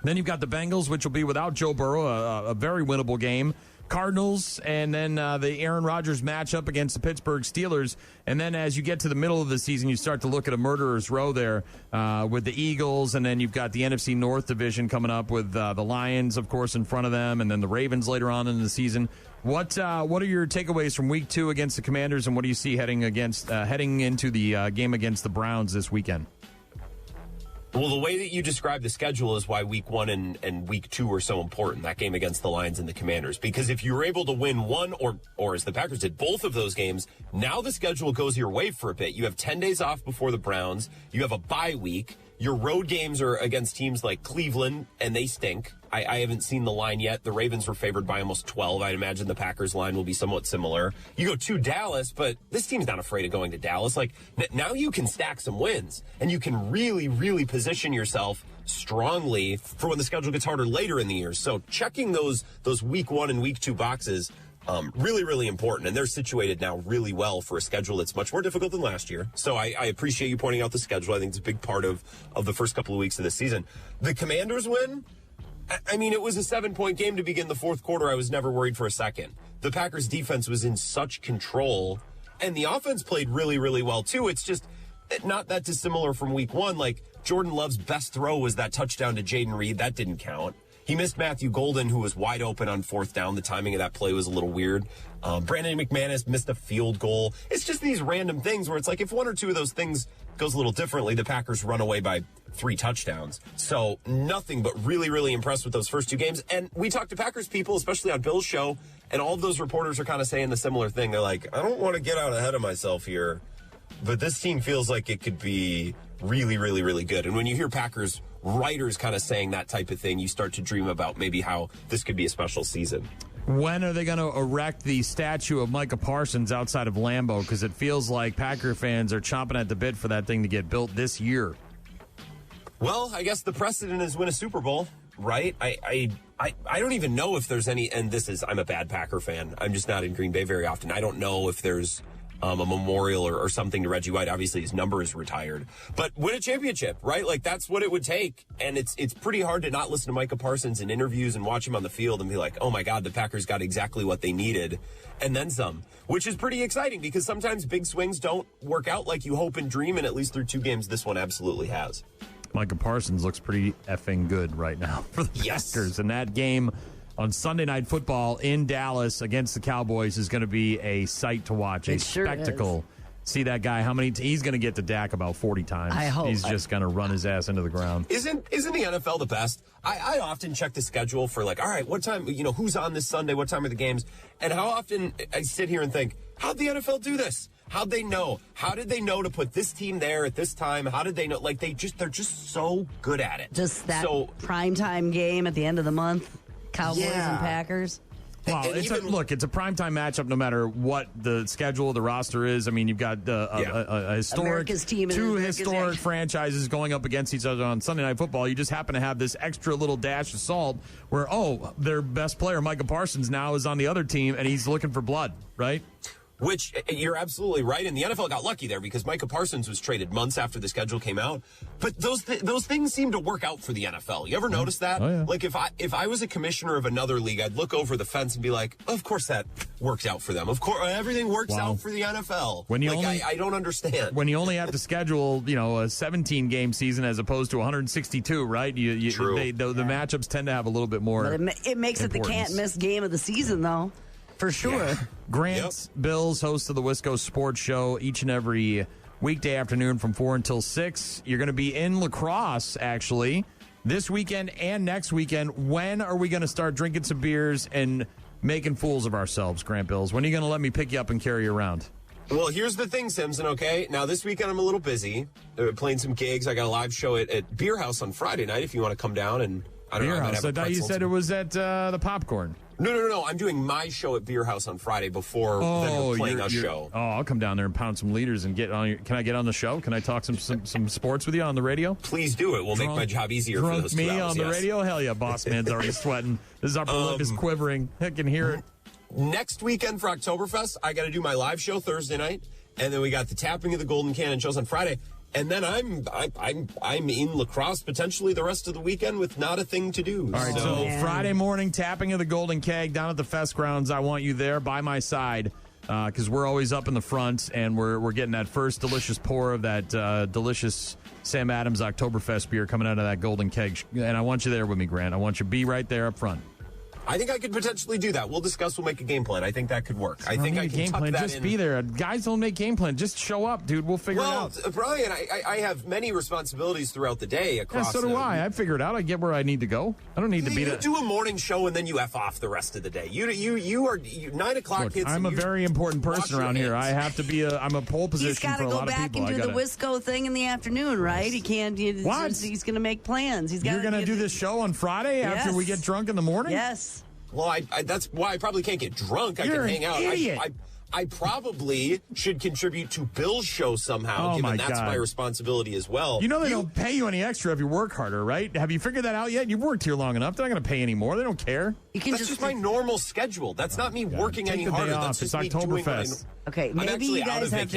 Then you've got the Bengals, which will be without Joe Burrow, a very winnable game. Cardinals, and then the Aaron Rodgers matchup against the Pittsburgh Steelers. And then as you get to the middle of the season, you start to look at a murderer's row there with the Eagles, and then you've got the NFC North division coming up with the Lions, of course, in front of them, and then the Ravens later on in the season. What are your takeaways from week 2 against the Commanders, and what do you see heading into the game against the Browns this weekend? Well, the way that you describe the schedule is why week 1 and week 2 are so important, that game against the Lions and the Commanders. Because if you're able to win one or as the Packers did, both of those games, now the schedule goes your way for a bit. You have 10 days off before the Browns. You have a bye week. Your road games are against teams like Cleveland, and they stink. I haven't seen the line yet. The Ravens were favored by almost 12. I'd imagine the Packers line will be somewhat similar. You go to Dallas, but this team's not afraid of going to Dallas. Like, now you can stack some wins, and you can really, really position yourself strongly for when the schedule gets harder later in the year. So checking those week 1 and week 2 boxes, really, really important. And they're situated now really well for a schedule that's much more difficult than last year. So I appreciate you pointing out the schedule. I think it's a big part of the first couple of weeks of this season. The Commanders win, I mean, it was a 7-point game to begin the fourth quarter. I was never worried for a second. The Packers defense was in such control, and the offense played really, really well too. It's just not that dissimilar from week 1. Like, Jordan Love's best throw was that touchdown to Jaden Reed. That didn't count. He missed Matthew Golden, who was wide open on 4th down. The timing of that play was a little weird. Brandon McManus missed a field goal. It's just these random things where it's like if 1 or 2 of those things goes a little differently, the Packers run away by 3 touchdowns. So nothing but really, really impressed with those first 2 games. And we talked to Packers people, especially on Bill's show, and all of those reporters are kind of saying the similar thing. They're like, I don't want to get out ahead of myself here, but this team feels like it could be really, really, really good. And when you hear Packers writers kind of saying that type of thing, you start to dream about maybe how this could be a special season. When are they going to erect the statue of Micah Parsons outside of Lambeau? Because it feels like Packer fans are chomping at the bit for that thing to get built this year. Well, I guess the precedent is win a Super Bowl, right? I don't even know if there's any, and I'm a bad Packer fan. I'm just not in Green Bay very often. I don't know if there's a memorial or something to Reggie White. Obviously, his number is retired. But win a championship, right? Like, that's what it would take. And it's pretty hard to not listen to Micah Parsons in interviews and watch him on the field and be like, oh, my God, the Packers got exactly what they needed and then some, which is pretty exciting because sometimes big swings don't work out like you hope and dream, and at least through 2 games, this one absolutely has. Micah Parsons looks pretty effing good right now for the Packers. And that game on Sunday Night Football in Dallas against the Cowboys is going to be a sight to watch, a spectacle. See that guy, he's going to get to Dak about 40 times. I hope. He's just going to run his ass into the ground. Isn't the NFL the best? I often check the schedule for like, all right, what time, who's on this Sunday? What time are the games? And how often I sit here and think, how'd the NFL do this? How'd they know? How did they know to put this team there at this time? How did they know? Like, they're just so good at it. Just that primetime game at the end of the month, Cowboys and Packers. Well, it's a primetime matchup no matter what the schedule of the roster is. I mean, you've got a historic, two historic franchises going up against each other on Sunday Night Football. You just happen to have this extra little dash of salt where, their best player, Micah Parsons, now is on the other team, and he's looking for blood, right? Which, you're absolutely right, and the NFL got lucky there because Micah Parsons was traded months after the schedule came out. But those things seem to work out for the NFL. You ever notice that? Oh, yeah. Like, if I was a commissioner of another league, I'd look over the fence and be like, of course that worked out for them. Of course, everything works out for the NFL. I don't understand. When you only have to schedule, a 17-game season as opposed to 162, right? True. The matchups tend to have a little bit more. But it makes it the can't-miss game of the season, though. For sure. Yeah. Grant Bills, host of the Wisco Sports Show, each and every weekday afternoon from 4 until 6. You're going to be in La Crosse, actually, this weekend and next weekend. When are we going to start drinking some beers and making fools of ourselves, Grant Bills? When are you going to let me pick you up and carry you around? Well, here's the thing, Simpson, okay? Now, this weekend I'm a little busy playing some gigs. I got a live show at Beer House on Friday night if you want to come down and... Beer House. I thought you said it was at the Popcorn. No. I'm doing my show at Beer House on Friday before we're playing a show. Oh, I'll come down there and pound some liters and get on. Can I get on the show? Can I talk some sports with you on the radio? Please do it. We'll make my job easier for those 2 hours. Me on the radio? Hell yeah, boss man's already sweating. His upper lip is quivering. I can hear it. Next weekend for Oktoberfest, I got to do my live show Thursday night, and then we got the tapping of the Golden Cannon shows on Friday. And then I'm in La Crosse potentially the rest of the weekend with not a thing to do. All right, so Friday morning, tapping of the Golden Keg down at the Fest Grounds. I want you there by my side because we're always up in the front, and we're getting that first delicious pour of that delicious Sam Adams Oktoberfest beer coming out of that Golden Keg. And I want you there with me, Grant. I want you to be right there up front. I think I could potentially do that. We'll discuss. We'll make a game plan. I think that could work. I think I can tuck that in. Just be there. Guys don't make game plan. Just show up, dude. We'll figure it out. Well, Brian, I have many responsibilities throughout the day across. Yeah, so do I. I figure it out. I get where I need to go. I don't need to be there. You do a morning show and then you F off the rest of the day. You are 9 o'clock hits. I'm a very important person around here. I have to be I'm a pole position for a lot of people. He's got to go back and do the Wisco thing in the afternoon, right? He can't. What? He's going to make plans. You're going to do this show on Friday after we get drunk in the morning? Yes. Well, that's why I probably can't get drunk. I can hang out. I probably should contribute to Bill's show somehow, given that's my responsibility as well. You know they don't pay you any extra if you work harder, right? Have you figured that out yet? You've worked here long enough. They're not going to pay any more. They don't care. That's just my normal schedule. That's not me working any harder. That's just me doing Oktoberfest. Okay, maybe you guys have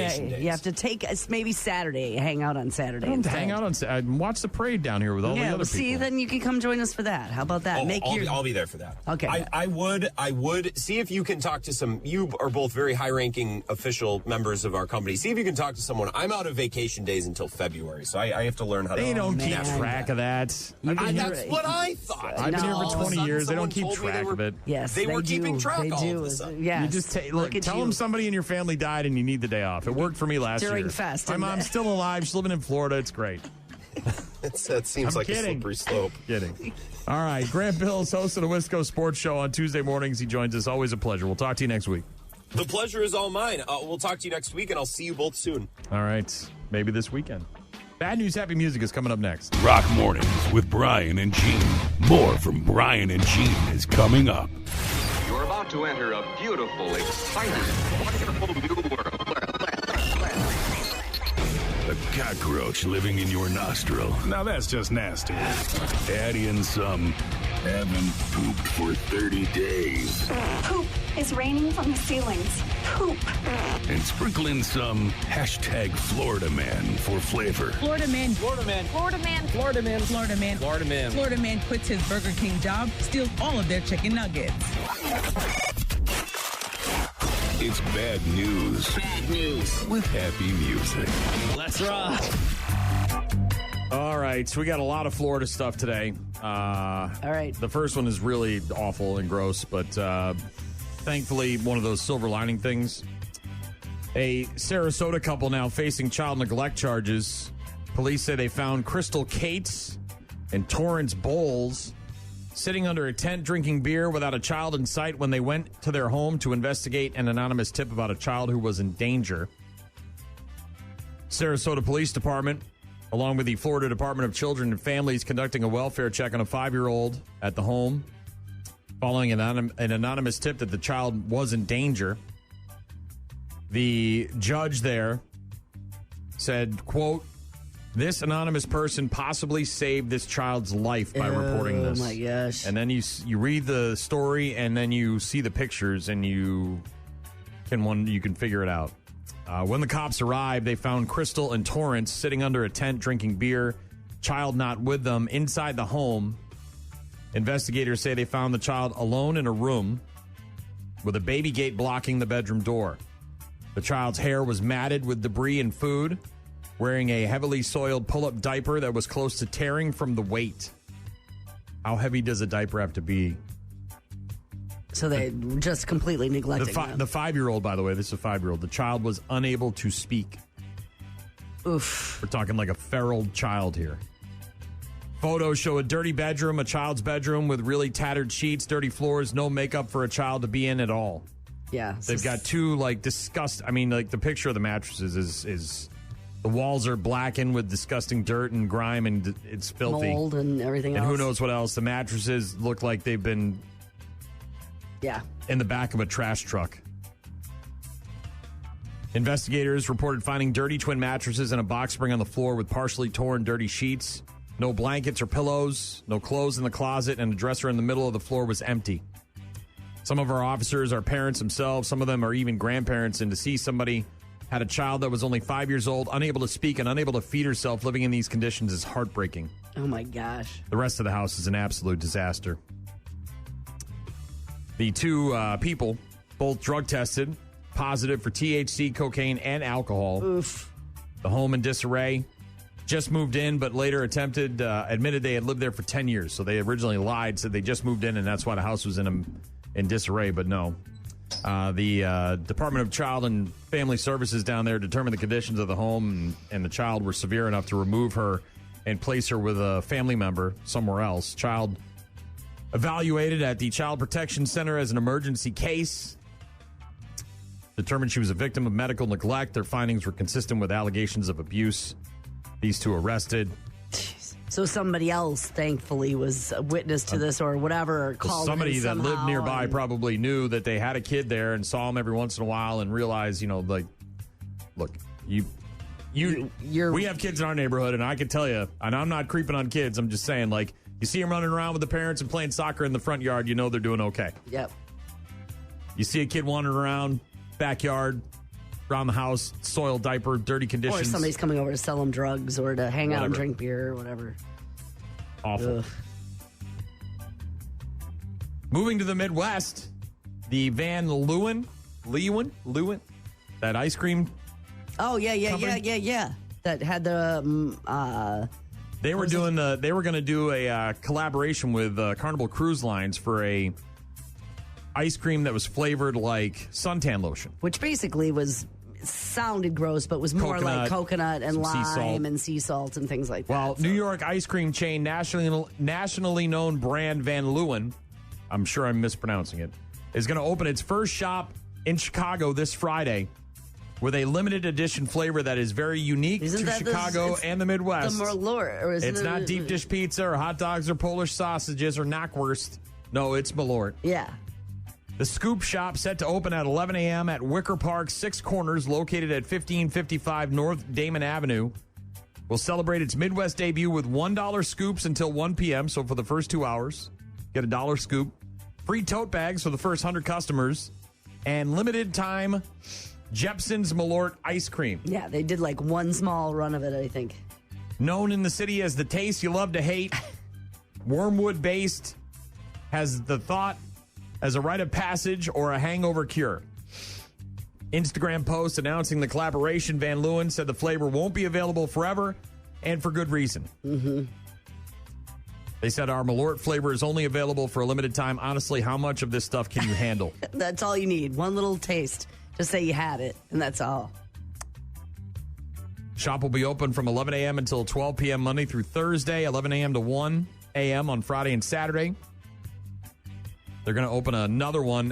to take maybe Saturday, hang out on Saturday. Hang out on Saturday. Watch the parade down here with all the other people. See, then you can come join us for that. How about that? I'll be there for that. Okay. I would see if you can talk to some. You are both very high-ranking official members of our company. See if you can talk to someone. I'm out of vacation days until February, so I have to learn how to. They don't keep track of that. That's what I thought. I've been here for 20 years. They don't keep track of it. Yes, they were keeping track. They do. Yes. You just tell them somebody in your family died and you need the day off. It worked for me last year. During Fest. My mom's still alive. She's living in Florida. It's great. That seems like a slippery slope. Kidding. All right. Grant Bills, host of the Wisco Sports Show on Tuesday mornings. He joins us. Always a pleasure. We'll talk to you next week. The pleasure is all mine. We'll talk to you next week, and I'll see you both soon. All right. Maybe this weekend. Bad News, Happy Music is coming up next. Rock Mornings with Brian and Gene. More from Brian and Gene is coming up. You're about to enter a beautiful, exciting, wonderful new world. A cockroach living in your nostril. Now that's just nasty. Add in some Haven't pooped for 30 days. Poop is raining from the ceilings. Poop. And sprinkle in some hashtag Florida Man for flavor. Florida Man. Florida Man. Florida Man. Florida Man. Florida Man. Florida Man. Florida Man quits his Burger King job, steals all of their chicken nuggets. It's bad news. Bad news. With happy music. Let's rock. All right, so we got a lot of Florida stuff today. All right. The first one is really awful and gross, but thankfully one of those silver lining things. A Sarasota couple now facing child neglect charges. Police say they found Crystal Cates and Torrance Bowles sitting under a tent drinking beer without a child in sight when they went to their home to investigate an anonymous tip about a child who was in danger. Sarasota Police Department, along with the Florida Department of Children and Families, conducting a welfare check on a 5-year-old at the home following an anonymous tip that the child was in danger. The judge there said, quote, "This anonymous person possibly saved this child's life by reporting this." Oh, my gosh. And then you read the story, and then you see the pictures, and you can figure it out. When the cops arrived, they found Crystal and Torrance sitting under a tent drinking beer, child not with them, inside the home. Investigators say they found the child alone in a room with a baby gate blocking the bedroom door. The child's hair was matted with debris and food, wearing a heavily soiled pull-up diaper that was close to tearing from the weight. How heavy does a diaper have to be? So they just completely neglected the 5-year-old, by the way, this is a 5-year-old. The child was unable to speak. Oof. We're talking like a feral child here. Photos show a dirty bedroom, a child's bedroom with really tattered sheets, dirty floors, no makeup for a child to be in at all. Yeah. They've got two, like, the picture of the mattresses is the walls are blackened with disgusting dirt and grime, and it's filthy. Mold and everything else. And who knows what else. The mattresses look like they've been in the back of a trash truck. Investigators reported finding dirty twin mattresses and a box spring on the floor with partially torn, dirty sheets. No blankets or pillows, no clothes in the closet, and the dresser in the middle of the floor was empty. Some of our officers are parents themselves. Some of them are even grandparents, and to see somebody had a child that was only 5 years old, unable to speak and unable to feed herself, living in these conditions is heartbreaking. Oh, my gosh. The rest of the house is an absolute disaster. The two people, both drug tested, positive for THC, cocaine, and alcohol. Oof. The home in disarray. Just moved in, but later admitted they had lived there for 10 years. So they originally lied, said they just moved in, and that's why the house was in disarray, but no. The Department of Child and Family Services down there determined the conditions of the home and the child were severe enough to remove her and place her with a family member somewhere else. Child evaluated at the Child Protection Center as an emergency case. Determined she was a victim of medical neglect. Their findings were consistent with allegations of abuse. These two arrested. So somebody else, thankfully, was a witness to this or whatever. Or called somebody that lived nearby probably knew that they had a kid there and saw him every once in a while and realized, look, we have kids in our neighborhood, and I can tell you, and I'm not creeping on kids. I'm just saying, like, you see them running around with the parents and playing soccer in the front yard, you know they're doing okay. Yep. You see a kid wandering around, backyard, around the house, soiled diaper, dirty conditions. Or somebody's coming over to sell them drugs or to hang out and drink beer or whatever. Awful. Ugh. Moving to the Midwest, the Van Leeuwen, that ice cream. Oh, yeah. That had the. They were going to do a collaboration with Carnival Cruise Lines for a ice cream that was flavored like suntan lotion, which basically sounded gross, but was more like coconut and lime and sea salt and things like that. Well, New York ice cream chain, nationally known brand Van Leeuwen, I'm sure I'm mispronouncing it, is going to open its first shop in Chicago this Friday with a limited edition flavor that is very unique to Chicago and the Midwest. The Malort, or it's not deep dish pizza or hot dogs or Polish sausages or knockwurst. No, it's Malort. Yeah. The Scoop Shop set to open at 11 a.m. at Wicker Park, 6 Corners, located at 1555 North Damon Avenue. Will celebrate its Midwest debut with $1 scoops until 1 p.m., so for the first 2 hours. Get a $1 scoop, free tote bags for the first 100 customers, and limited time Jepson's Malort ice cream. Yeah, they did like one small run of it, I think. Known in the city as the taste you love to hate, wormwood-based, has the thought as a rite of passage or a hangover cure. Instagram post announcing the collaboration, Van Leeuwen said the flavor won't be available forever, and for good reason. Mm-hmm. They said our Malort flavor is only available for a limited time. Honestly, how much of this stuff can you handle? That's all you need. One little taste. Just say you had it, and that's all. Shop will be open from 11 a.m. until 12 p.m. Monday through Thursday, 11 a.m. to 1 a.m. on Friday and Saturday. They're going to open another one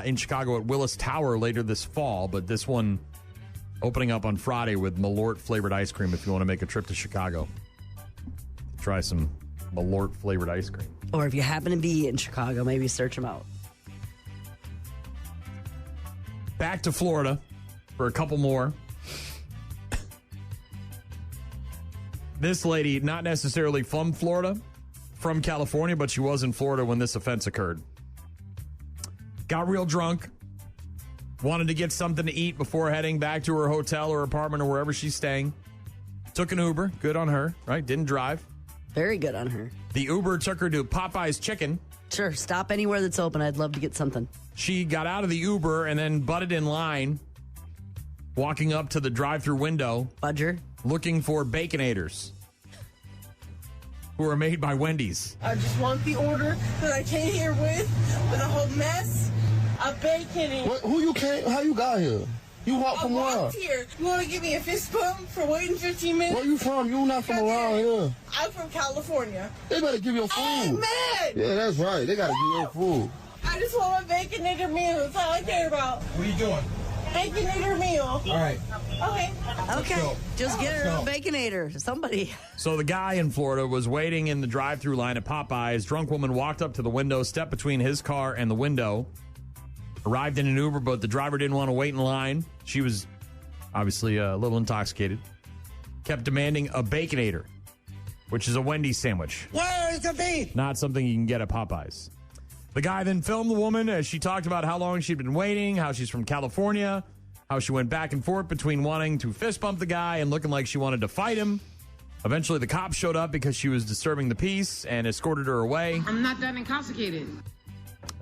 in Chicago at Willis Tower later this fall, but this one opening up on Friday with Malort-flavored ice cream if you want to make a trip to Chicago. Try some Malort-flavored ice cream. Or if you happen to be in Chicago, maybe search them out. Back to Florida for a couple more. This lady, not necessarily from Florida, from California, but she was in Florida when this offense occurred. Got real drunk, wanted to get something to eat before heading back to her hotel or apartment or wherever she's staying. Took an Uber. Good on her, right? Didn't drive. Very good on her. The Uber took her to Popeye's Chicken. Sure, stop anywhere that's open. I'd love to get something. She got out of the Uber and then butted in line, walking up to the drive-thru window. Budger. Looking for Baconators, who are made by Wendy's. I just want the order that I came here with a whole mess of bacon in. Who you came? How you got here? You walked from where? I walked here. You want to give me a fist bump for waiting 15 minutes? Where you from? You not from around here. I'm from California. They better give you food. Oh, man! Yeah, that's right. They got to give you food. I just want my Baconator meal. That's all I care about. What are you doing? Baconator meal. All right. Okay. Okay. Just get her a Baconator. Somebody. So the guy in Florida was waiting in the drive-thru line at Popeyes. Drunk woman walked up to the window, stepped between his car and the window, arrived in an Uber, but the driver didn't want to wait in line. She was obviously a little intoxicated. Kept demanding a Baconator, which is a Wendy's sandwich. Where is the beef? Not something you can get at Popeyes. The guy then filmed the woman as she talked about how long she'd been waiting, how she's from California, how she went back and forth between wanting to fist bump the guy and looking like she wanted to fight him. Eventually, the cops showed up because she was disturbing the peace and escorted her away. I'm not that intoxicated.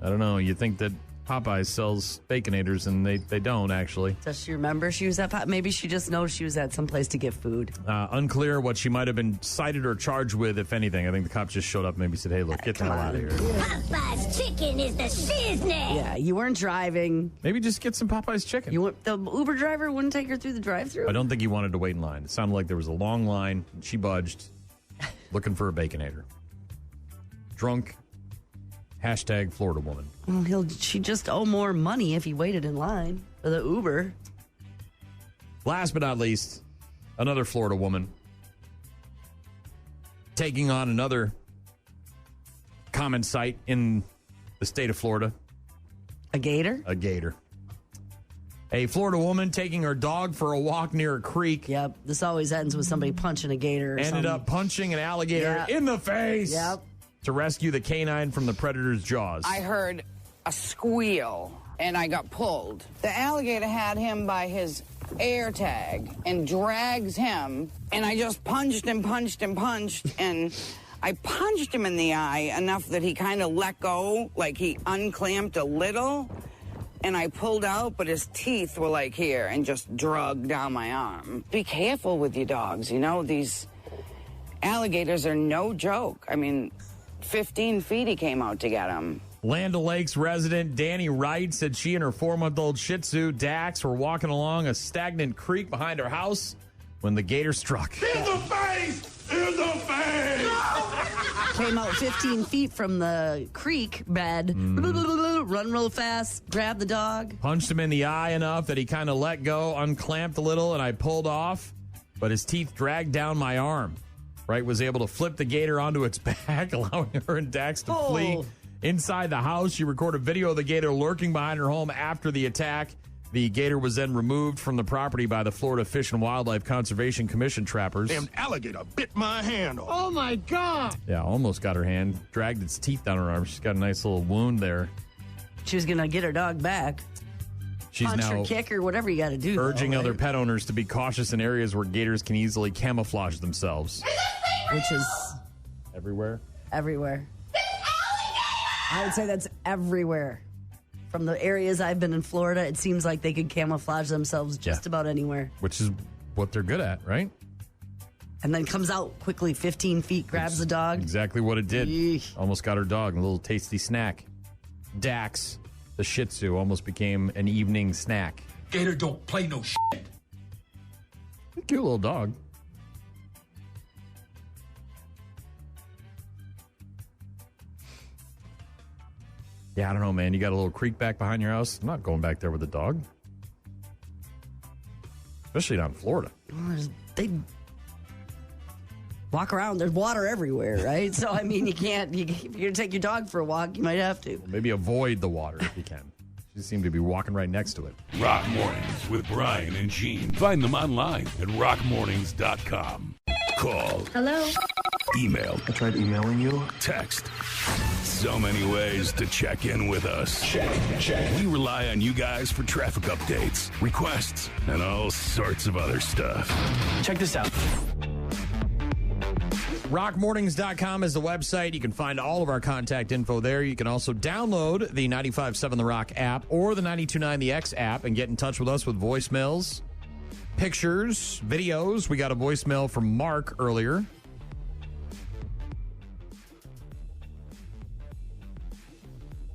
I don't know. You think that Popeyes sells Baconators, and they don't, actually. Does she remember she was at Maybe she just knows she was at some place to get food. Unclear what she might have been cited or charged with, if anything. I think the cops just showed up and maybe said, hey, look, get the hell out of here. Popeye's Chicken is the shiznit. Yeah, you weren't driving. Maybe just get some Popeye's Chicken. The Uber driver wouldn't take her through the drive-thru? I don't think he wanted to wait in line. It sounded like there was a long line, and she budged, looking for a Baconator. Drunk. Hashtag Florida woman. Well, she'd just owe more money if he waited in line for the Uber. Last but not least, another Florida woman taking on another comment site in the state of Florida. A gator? A gator. A Florida woman taking her dog for a walk near a creek. Yep. This always ends with somebody punching a gator. Ended up punching an alligator in the face. Yep. To rescue the canine from the predator's jaws. I heard a squeal and I got pulled. The alligator had him by his air tag and drags him, and I just punched and punched and punched, and I punched him in the eye enough that he kind of let go, like he unclamped a little, and I pulled out, but his teeth were like here and just dragged down my arm. Be careful with your dogs, you know, these alligators are no joke. I mean, 15 feet he came out to get him. Land O'Lakes resident Danny Wright said she and her 4-month-old Shih Tzu, Dax, were walking along a stagnant creek behind her house when the gator struck. In the face! In the face! Came out 15 feet from the creek bed, run real fast, grab the dog. Punched him in the eye enough that he kind of let go, unclamped a little, and I pulled off, but his teeth dragged down my arm. Wright was able to flip the gator onto its back, allowing her and Dax to flee inside the house. She recorded video of the gator lurking behind her home after the attack. The gator was then removed from the property by the Florida Fish and Wildlife Conservation Commission trappers. Damn alligator bit my hand off. Oh, my God. Yeah, almost got her hand, dragged its teeth down her arm. She's got a nice little wound there. She was going to get her dog back. She's punch now or kick or whatever you got to do. Urging other pet owners to be cautious in areas where gators can easily camouflage themselves. Which is everywhere? Everywhere. I would say that's everywhere. From the areas I've been in Florida, it seems like they could camouflage themselves just about anywhere. Which is what they're good at, right? And then comes out quickly, 15 feet, grabs the dog. Exactly what it did. Eesh. Almost got her dog, a little tasty snack. Dax, the Shih Tzu, almost became an evening snack. Gator don't play no shit. Cute little dog. Yeah, I don't know, man. You got a little creek back behind your house. I'm not going back there with a dog. Especially not in Florida. They walk around. There's water everywhere, right? So, I mean, if you're going to take your dog for a walk, you might have to. Maybe avoid the water if you can. She seemed to be walking right next to it. Rock Mornings with Brian and Gene. Find them online at rockmornings.com. Call. Hello. Email. I tried emailing you. Text. So many ways to check in with us. Check. We rely on you guys for traffic updates, requests, and all sorts of other stuff. Check this out. Rockmornings.com is the website. You can find all of our contact info there. You can also download the 95.7 The Rock app or the 92.9 The X app and get in touch with us with voicemails, pictures, videos. We got a voicemail from Mark earlier.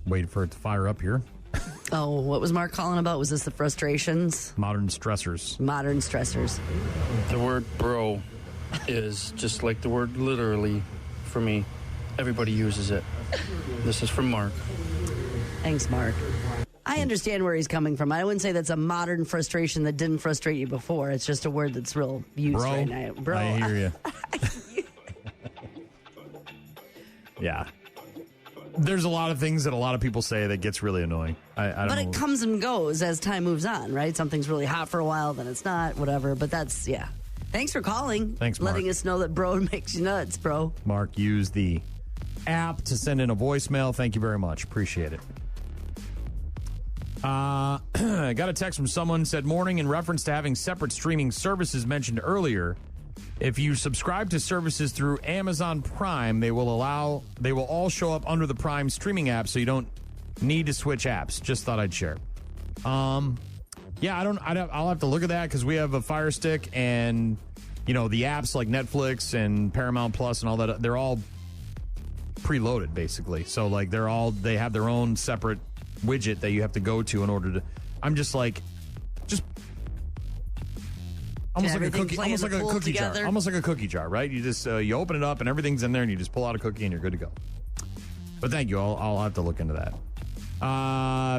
Waiting for it to fire up here. Oh, what was Mark calling about? Was this the frustrations? Modern stressors. Modern stressors. The word bro is just like the word literally for me. Everybody uses it. This is from Mark. Thanks, Mark. I understand where he's coming from. I wouldn't say that's a modern frustration that didn't frustrate you before. It's just a word that's real used right now. Bro, I hear you. Yeah. There's a lot of things that a lot of people say that gets really annoying. I don't know. But it comes and goes as time moves on, right? Something's really hot for a while, then it's not, whatever. But that's, yeah. Thanks for calling. Thanks, Mark. Letting us know that bro makes you nuts, bro. Mark used the app to send in a voicemail. Thank you very much. Appreciate it. I got a text from someone said, morning, in reference to having separate streaming services mentioned earlier. If you subscribe to services through Amazon Prime, they will all show up under the Prime streaming app, so you don't need to switch apps. Just thought I'd share. Yeah, I'll have to look at that because we have a Fire Stick, and the apps like Netflix and Paramount Plus and all that, they're all preloaded basically. So like they have their own separate widget that you have to go to in order to. I'm just like, almost like a cookie, almost like a cookie jar, almost like a cookie jar, right? You just you open it up and everything's in there, and you just pull out a cookie and you're good to go. But thank you, I'll have to look into that.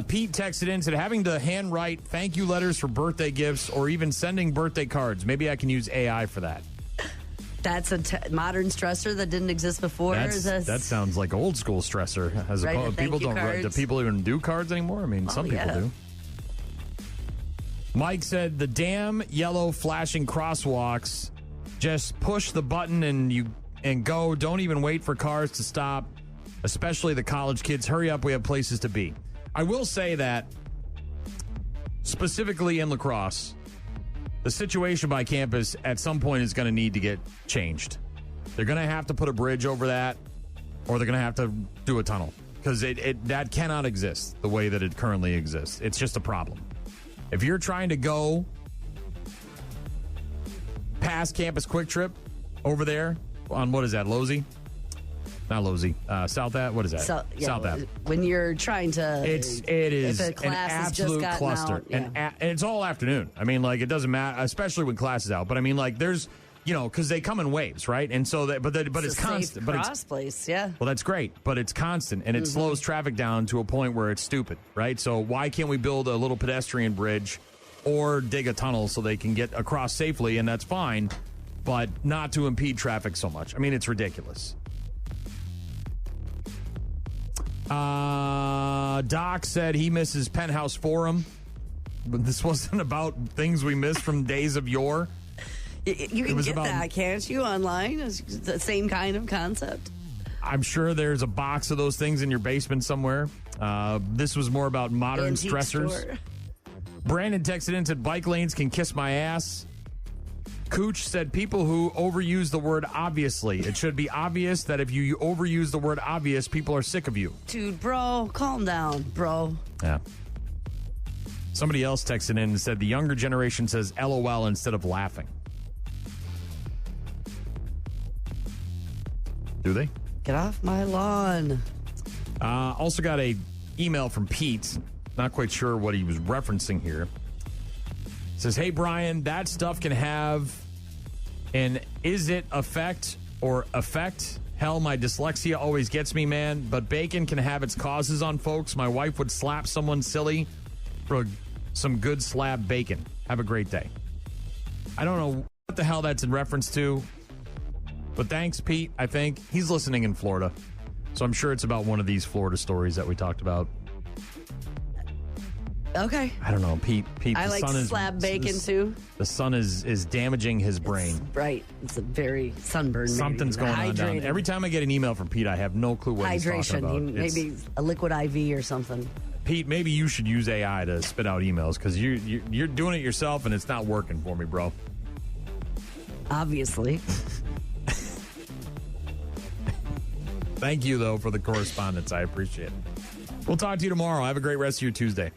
Pete texted in, said having to handwrite thank you letters for birthday gifts or even sending birthday cards. Maybe I can use AI for that. That's a modern stressor that didn't exist before. That sounds like old school stressor. As opposed, people don't write. Do people even do cards anymore? I mean, some people do. Mike said the damn yellow flashing crosswalks. Just push the button and go. Don't even wait for cars to stop. Especially the college kids. Hurry up, we have places to be. I will say that specifically in La Crosse, the situation by campus at some point is going to need to get changed. They're going to have to put a bridge over that, or they're going to have to do a tunnel, because that cannot exist the way that it currently exists. It's just a problem. If you're trying to go past Campus Quick Trip over there on, what is that, Losey? Not Losey. South Ave? What is that? South Ave. When you're trying to... It is an absolute cluster. Out, yeah. And it's all afternoon. I mean, like, it doesn't matter, especially when class is out. But I mean, like, there's, because they come in waves, right? And so, but it's constant. Safe cross place, yeah. Well, that's great, but it's constant, and it slows traffic down to a point where it's stupid, right? So why can't we build a little pedestrian bridge or dig a tunnel so they can get across safely, and that's fine, but not to impede traffic so much? I mean, it's ridiculous. Doc said he misses Penthouse Forum. but this wasn't about things we missed from days of yore. You can get that, can't you, online? It's the same kind of concept. I'm sure there's a box of those things in your basement somewhere. This was more about modern Antique stressors. store. Brandon texted in and said, bike lanes can kiss my ass. Cooch said, people who overuse the word obviously. It should be obvious that if you overuse the word obvious, people are sick of you. Dude, bro, calm down, bro. Yeah. Somebody else texted in and said, the younger generation says LOL instead of laughing. Do they? Get off my lawn. Also got a email from Pete. Not quite sure what he was referencing here. Says, hey, Brian, that stuff can have an is it effect or effect? Hell, my dyslexia always gets me, man. But bacon can have its causes on folks. My wife would slap someone silly for some good slab bacon. Have a great day. I don't know what the hell that's in reference to. But thanks, Pete, I think. He's listening in Florida. So I'm sure it's about one of these Florida stories that we talked about. Okay. I don't know, Pete. I like slab bacon, too. The sun is damaging his brain. Right. It's a very sunburned. Something's going on down. Every time I get an email from Pete, I have no clue what he's talking about. Maybe a liquid IV or something. Pete, maybe you should use AI to spit out emails because you're doing it yourself and it's not working for me, bro. Obviously. Thank you, though, for the correspondence. I appreciate it. We'll talk to you tomorrow. Have a great rest of your Tuesday.